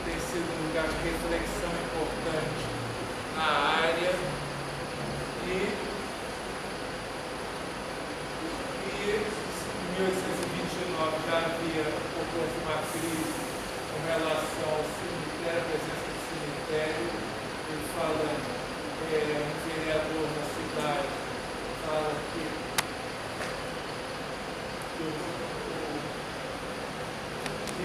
tem sido um lugar de reflexão importante na área, e em 1829 já havia ocorrido uma crise com relação ao cemitério, a presença do cemitério. Ele fala, um vereador da cidade fala que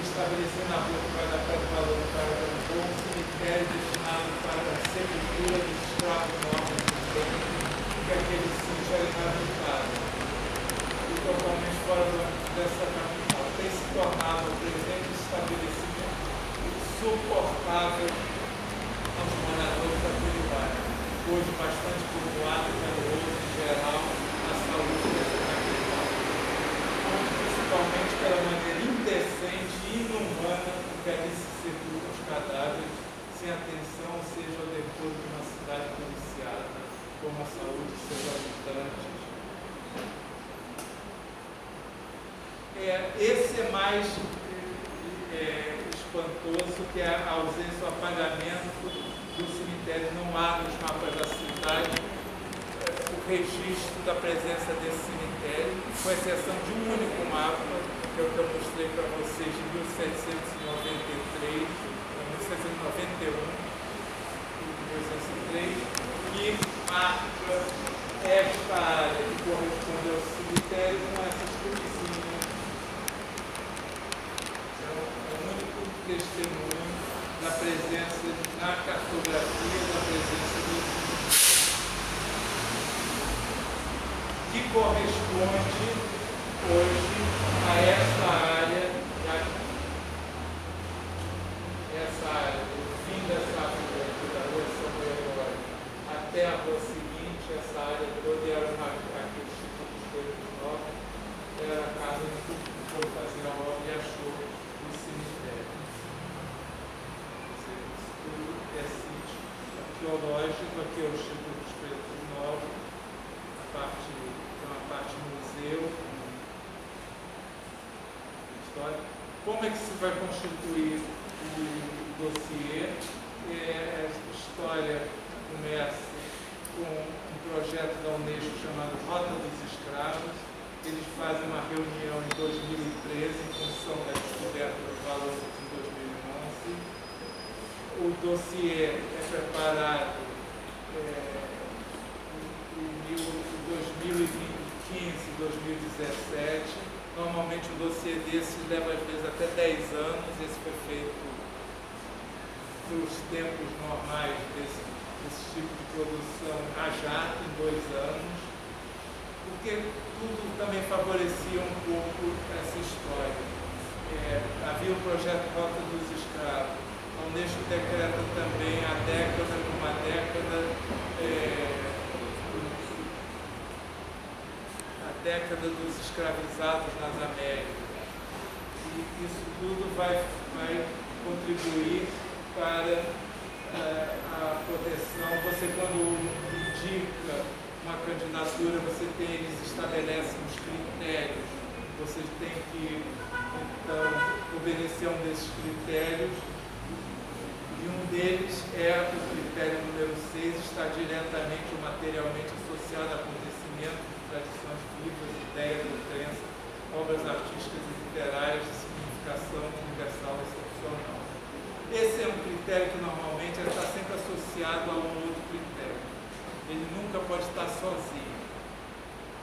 estabelecer na rua que vai dar para o valor para um bom cemitério destinado para a sepultura dos escravos novos do tempo, que aquele sítio era inabitado e totalmente fora do âmbito dessa capital. Tem se tornado o presente estabelecimento insuportável aos moradores daquele bairro, hoje bastante povoado pelo uso em geral a saúde dessa capital, principalmente pela maneira indecente e inumana que ali se sepultam os cadáveres sem atenção, seja ao decoro de uma cidade policiada, como a saúde de seus habitantes. Esse é mais espantoso, que é a ausência, o apagamento do cemitério. Não há nos mapas da cidade o registro da presença desse cemitério, com exceção de um único mapa, que é o que eu mostrei para vocês, de 1793, 1791, 1803, que marca esta área que corresponde ao cemitério com essas cruzinhas. É o único testemunho da presença, na cartografia, da presença do cemitério, que corresponde hoje a essa área, do fim dessa rua aqui da Rua São Gregório até a rua seguinte, essa área toda era aqui o Instituto dos Coelhos Novos, era a casa onde foi fazer a obra e achou o cemitério. Isso tudo é sítio arqueológico, aqui é o Instituto dos Coelhos Novos, uma parte museu, história. Como é que se vai constituir o dossiê? A história começa com um projeto da Unesco chamado Rota dos Escravos. Eles fazem uma reunião em 2013 em função da descoberta dos valores em 2011. O dossiê é preparado em 2015, 2017. Normalmente um dossiê desse leva às vezes até 10 anos. Esse foi feito nos tempos normais desse tipo de produção a jato, em 2 anos, porque tudo também favorecia um pouco essa história. Havia o projeto Rota dos Escravos. A Unesco decreta também a década como uma década década dos escravizados nas Américas. E isso tudo vai contribuir para a proteção. Você, quando indica uma candidatura, eles estabelecem os critérios. Você tem que, então, obedecer a um desses critérios. E um deles é o critério número 6, está diretamente ou materialmente associado a acontecimentos, tradições vivas, ideias ou crenças, obras artísticas e literárias de significação universal excepcional. Esse é um critério que normalmente está sempre associado a um outro critério. Ele nunca pode estar sozinho,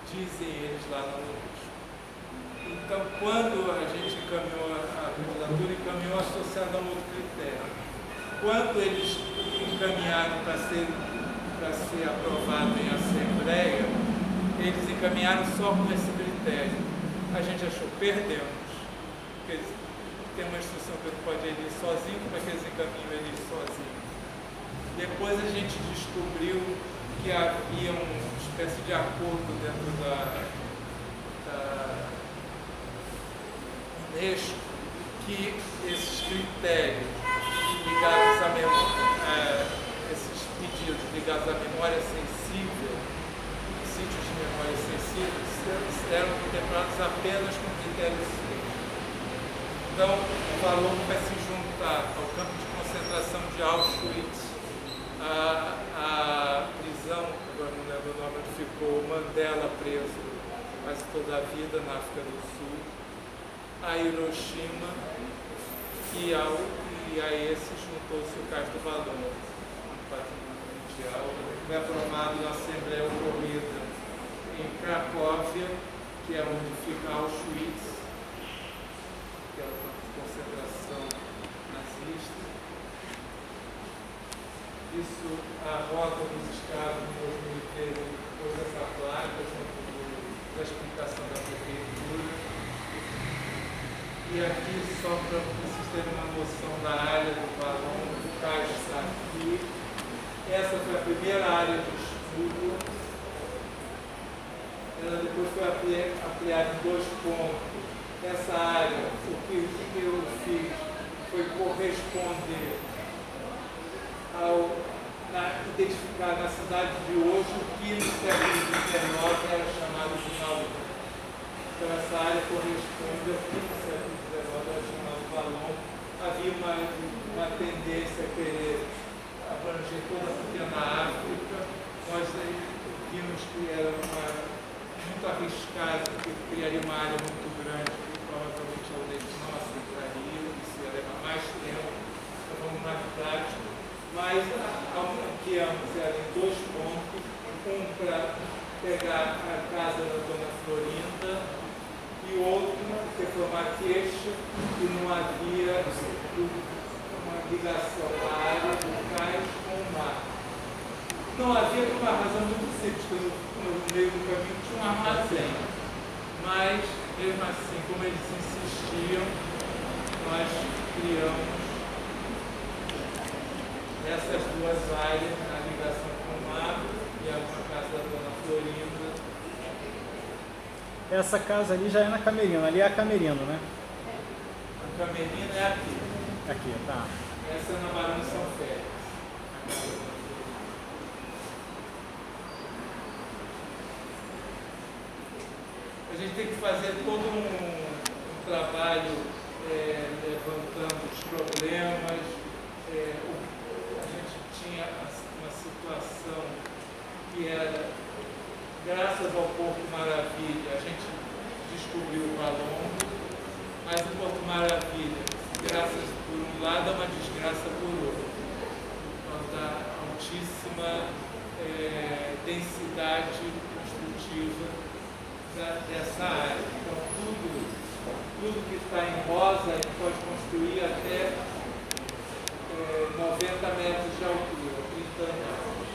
dizem eles lá na Unesco. Então, quando a gente encaminhou a candidatura, encaminhou associado a um outro critério. Quando eles encaminharam para ser aprovado em assembleia, eles encaminharam só com esse critério. A gente achou, perdemos. Porque tem uma instrução que ele pode ir sozinho, como é que eles encaminham ele sozinho? Depois a gente descobriu que havia uma espécie de acordo dentro da Unesco, que esses critérios ligados à memória, esses pedidos ligados à memória sensível, sítios de memória sensível, eram contemplados apenas com critérios 6. Então, o valor vai se juntar ao campo de concentração de Auschwitz, a prisão, agora não lembro o nome, onde ficou Mandela preso quase toda a vida na África do Sul, a Hiroshima e a esse juntou-se o Cais do Valor, um patrimônio mundial, foi aprovado na Assembleia ocorrida em Cracóvia, que é onde fica Auschwitz, que é o campo de concentração nazista. Isso, a Rota dos Escravos em 2013 pôs essa placa junto da explicação da prefeitura. E aqui, só para vocês terem uma noção da área do balão, o cais está aqui. Essa foi a primeira área de estudo. Ela depois foi ampliada em 2 pontos. Essa área, o que eu fiz foi corresponder identificar na cidade de hoje o que no século XIX era chamado de Valon. Então essa área corresponde ao que no século XIX era chamado Valon. Havia uma tendência a querer abranger toda a pequena África. Nós vimos que era muito arriscado, porque criaria uma área muito grande, que provavelmente a UNED não aceitaria, isso ia levar mais tempo, então vamos mais prático. Mas aqui eram em 2 pontos, um para pegar a casa da Dona Florinda e outro que foi uma queixa que não havia uma ligação à área do cais com o mar. Não havia por uma razão muito simples, porque no meio do caminho tinha um armazém. Mas, mesmo assim, como eles insistiam, nós criamos essas 2 áreas, a ligação com o mar e a casa da Dona Florinda.
Essa casa ali já é na Camerino, ali é a Camerino, né?
A Camerino é aqui.
Aqui, tá.
Essa é na Barão de São Félix. A gente tem que fazer todo um trabalho levantando os problemas. A gente tinha uma situação que era, graças ao Porto Maravilha, a gente descobriu o Valon, mas o Porto Maravilha, graças por um lado, é uma desgraça por outro, por causa da altíssima densidade construtiva dessa área. Então, tudo que está em rosa, a gente pode construir até 90 metros de altura, 30 metros.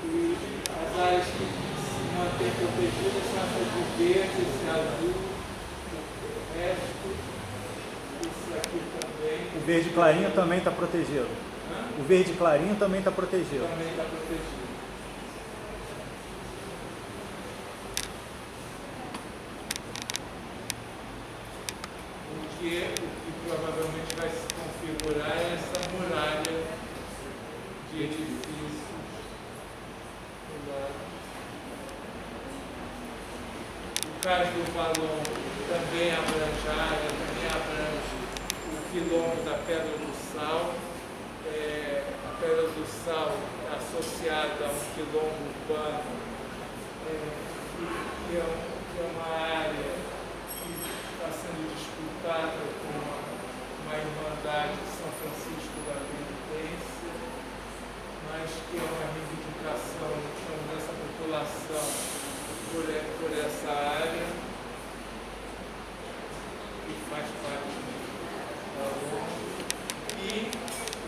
E as áreas que se mantêm protegidas são essas de verde, esse azul, o resto, isso aqui também.
O verde clarinho também está protegido. O verde clarinho também está protegido.
Também está protegido. O que provavelmente vai se configurar é essa muralha de edifícios. O cais do Valon também abrange a área, também abrange o quilombo da Pedra do Sal. A Pedra do Sal é associada a um quilombo urbano, que é uma área que está sendo disputada com uma irmandade de São Francisco da Penitência, mas que é uma reivindicação, digamos, dessa população por essa área, que faz parte da ONU. E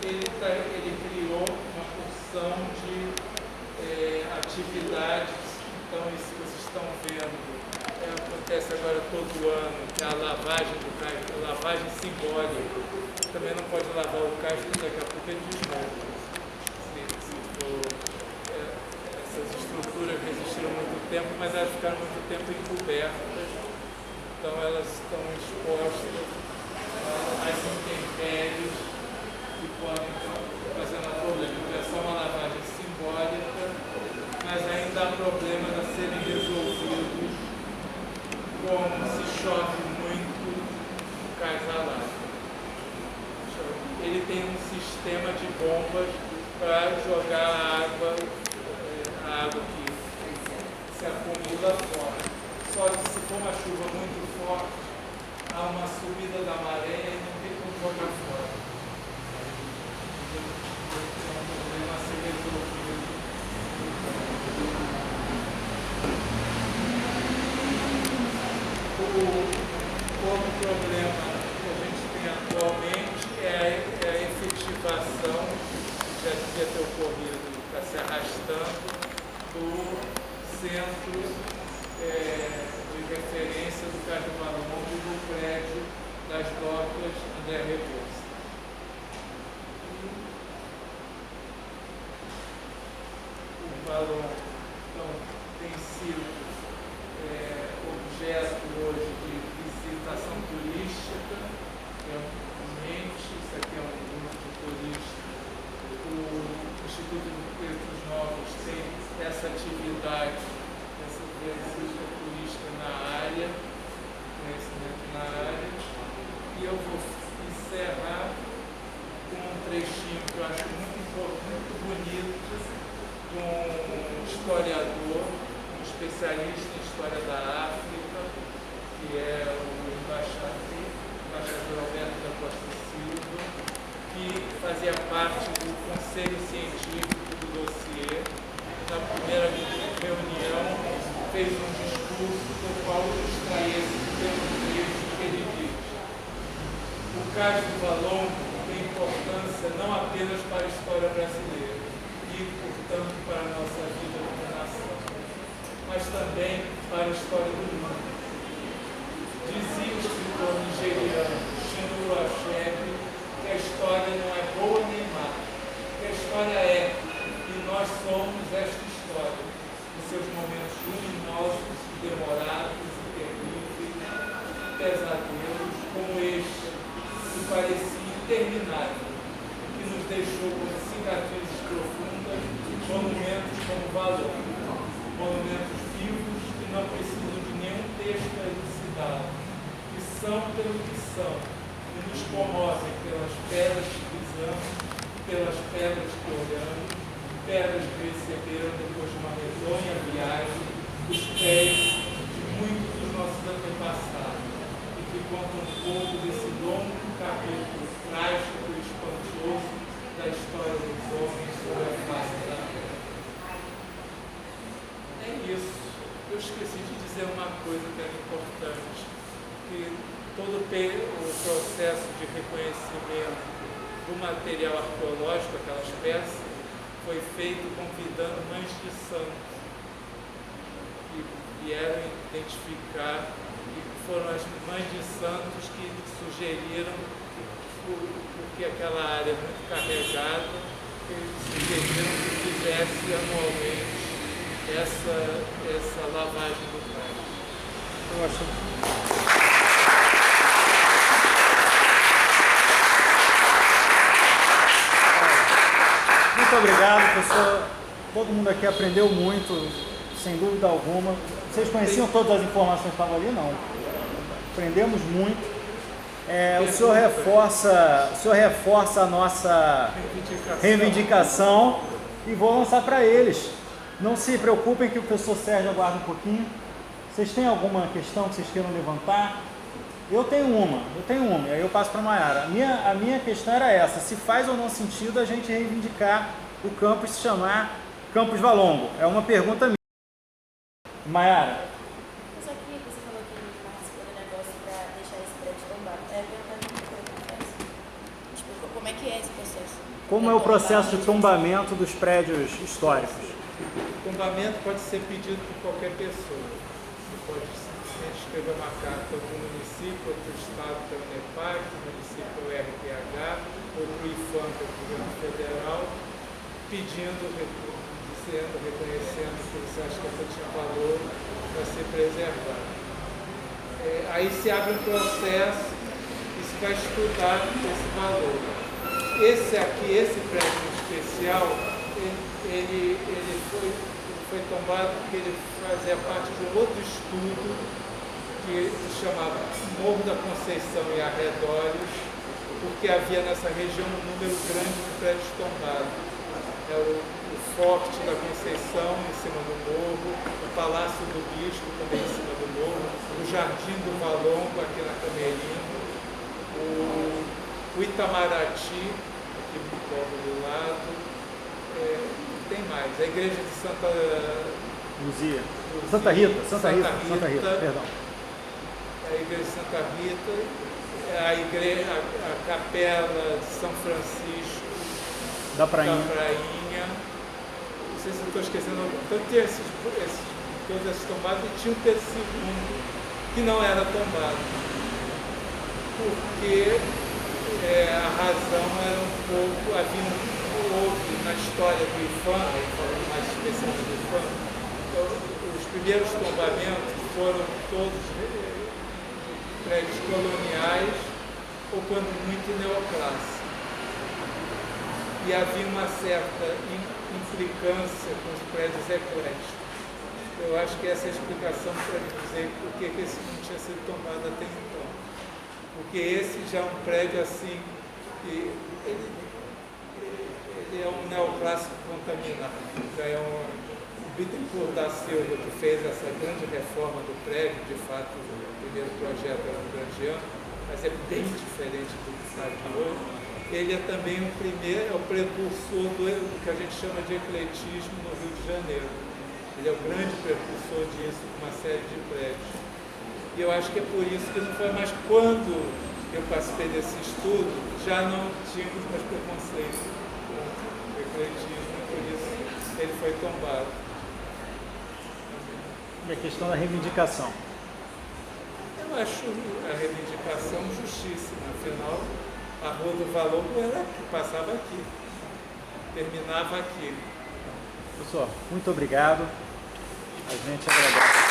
ele criou uma porção de atividades. Então, isso que vocês estão vendo acontece agora todo ano, que é a lavagem do cais, a lavagem simbólica. Também não pode lavar o cais, porque daqui a pouco ele desmonta. Essas estruturas resistiram muito tempo, mas elas ficaram muito tempo encobertas. Então, elas estão expostas às intempéries que podem estar fazendo problema. Então, é só uma lavagem simbólica, mas ainda há problemas a serem resolvidos, como se chove muito no cais alado. Ele tem um sistema de bombas para jogar a água que se acumula fora. Só que se for uma chuva muito forte, há uma subida da maré e não tem como jogar fora. É um problema a ser resolvido. Outro problema que a gente tem atualmente é a efetivação, que já devia ter ocorrido, está se arrastando, do centro de referência do Cais do Valon e do prédio das docas André Rebouça. O Valon, então, tem sido objeto hoje de visitação turística, aqui é um ambiente, isso aqui é um grupo de turistas. O Instituto de Pretos Novos tem essa atividade, essa visita turista na área, conhecimento na área. E eu vou encerrar com um trechinho que eu acho muito importante, muito bonito, de um historiador, um especialista em história da África, que é o embaixador Alberto da Costa Silva, que fazia parte do Conselho Científico do dossiê. Na primeira reunião, fez um discurso do qual eu extraí esse pequeno trecho que ele diz: o Cais do Valongo tem importância não apenas para a história brasileira e, portanto, para a nossa vida como nação, mas também para a história do mundo. Dizia o escritor nigeriano Chinua Achebe que a história não é boa nem má, que a história é, e nós somos esta história, em seus momentos luminosos, demorados e terríveis, pesadelos, como este, que parecia interminável, que nos deixou com cicatrizes profundas, monumentos como valor, monumentos vivos que não precisam de nenhum texto a elucidá-los, que são pelo que são, e nos comovem pelas pedras que pisamos, pelas pedras que olhamos, pedras que receberam depois de uma medonha viagem os pés de muitos dos nossos antepassados, e que contam um pouco desse longo capítulo trágico e espantoso da história dos homens sobre a face da terra. É isso. Eu esqueci de dizer uma coisa que era importante, que todo o processo de reconhecimento do material arqueológico, aquelas peças, foi feito convidando mães de santos, que vieram identificar, e foram as mães de santos que sugeriram, porque aquela área é muito carregada, eles sugeriram que fizesse anualmente essa lavagem do cais.
Eu acho. Muito obrigado, professor. Todo mundo aqui aprendeu muito, sem dúvida alguma. Vocês conheciam todas as informações que estavam ali? Não. Aprendemos muito. O senhor reforça a nossa reivindicação e vou lançar para eles. Não se preocupem que o professor Sérgio aguarda um pouquinho. Vocês têm alguma questão que vocês queiram levantar? Eu tenho uma, e aí eu passo para a Maiara. A minha questão era essa: se faz ou não sentido a gente reivindicar o campus se chamar Campus Valongo? É uma pergunta minha. Maiara.
Eu só queria que você falou que ele participou do negócio para deixar esse prédio tombado. Tipo, como é que é esse processo?
Como é o processo de tombamento dos prédios históricos?
O tombamento pode ser pedido por qualquer pessoa. Você pode simplesmente escrever uma carta para o município, ou para o Estado, para o NEPAC, para o município, para o RPH, ou para o IFAM, para o governo federal, pedindo, reconhecendo que você acha que essa tinha valor para ser preservada. Aí se abre um processo e se vai estudar esse valor. Esse prédio especial, ele foi tombado porque ele fazia parte de um outro estudo que se chamava Morro da Conceição e Arredores, porque havia nessa região um número grande de prédios tombados. O Forte da Conceição em cima do morro, o Palácio do Bispo também em cima do morro, o Jardim do Valongo aqui na Camerino, o Itamaraty aqui no povo do lado, tem mais, a Igreja de Santa
Luzia. Santa Rita, perdão.
A Igreja de Santa Rita, a Capela de São Francisco
da Prainha.
Não sei se eu estou esquecendo, então tinha todas essas tombadas e tinha um segundo que não era tombado, porque a razão era um pouco, houve na história do IFAM, falando mais especialmente do IFAM, os primeiros tombamentos foram todos prédios coloniais ou quando muito neoclássico. E havia uma certa implicância com os prédios ecléticos. Eu acho que essa é a explicação para dizer por que esse não tinha sido tombado até então. Porque esse já é um prédio assim, que ele é um neoclássico contaminado. Já é o Bittencourt da Silva, que fez essa grande reforma do prédio, de fato, o primeiro projeto era um grandiano, mas é bem diferente do que está aqui hoje. Ele é também o precursor do que a gente chama de ecletismo no Rio de Janeiro. Ele é o grande precursor disso, com uma série de prédios. E eu acho que é por isso que não foi mais quando eu participei desse estudo, já não tínhamos mais preconceito com o ecletismo, e por isso ele foi tombado.
E a questão da reivindicação?
Eu acho a reivindicação justíssima, afinal, a Rua do Valor era aqui, passava aqui, terminava aqui.
Pessoal, muito obrigado. A gente agradece.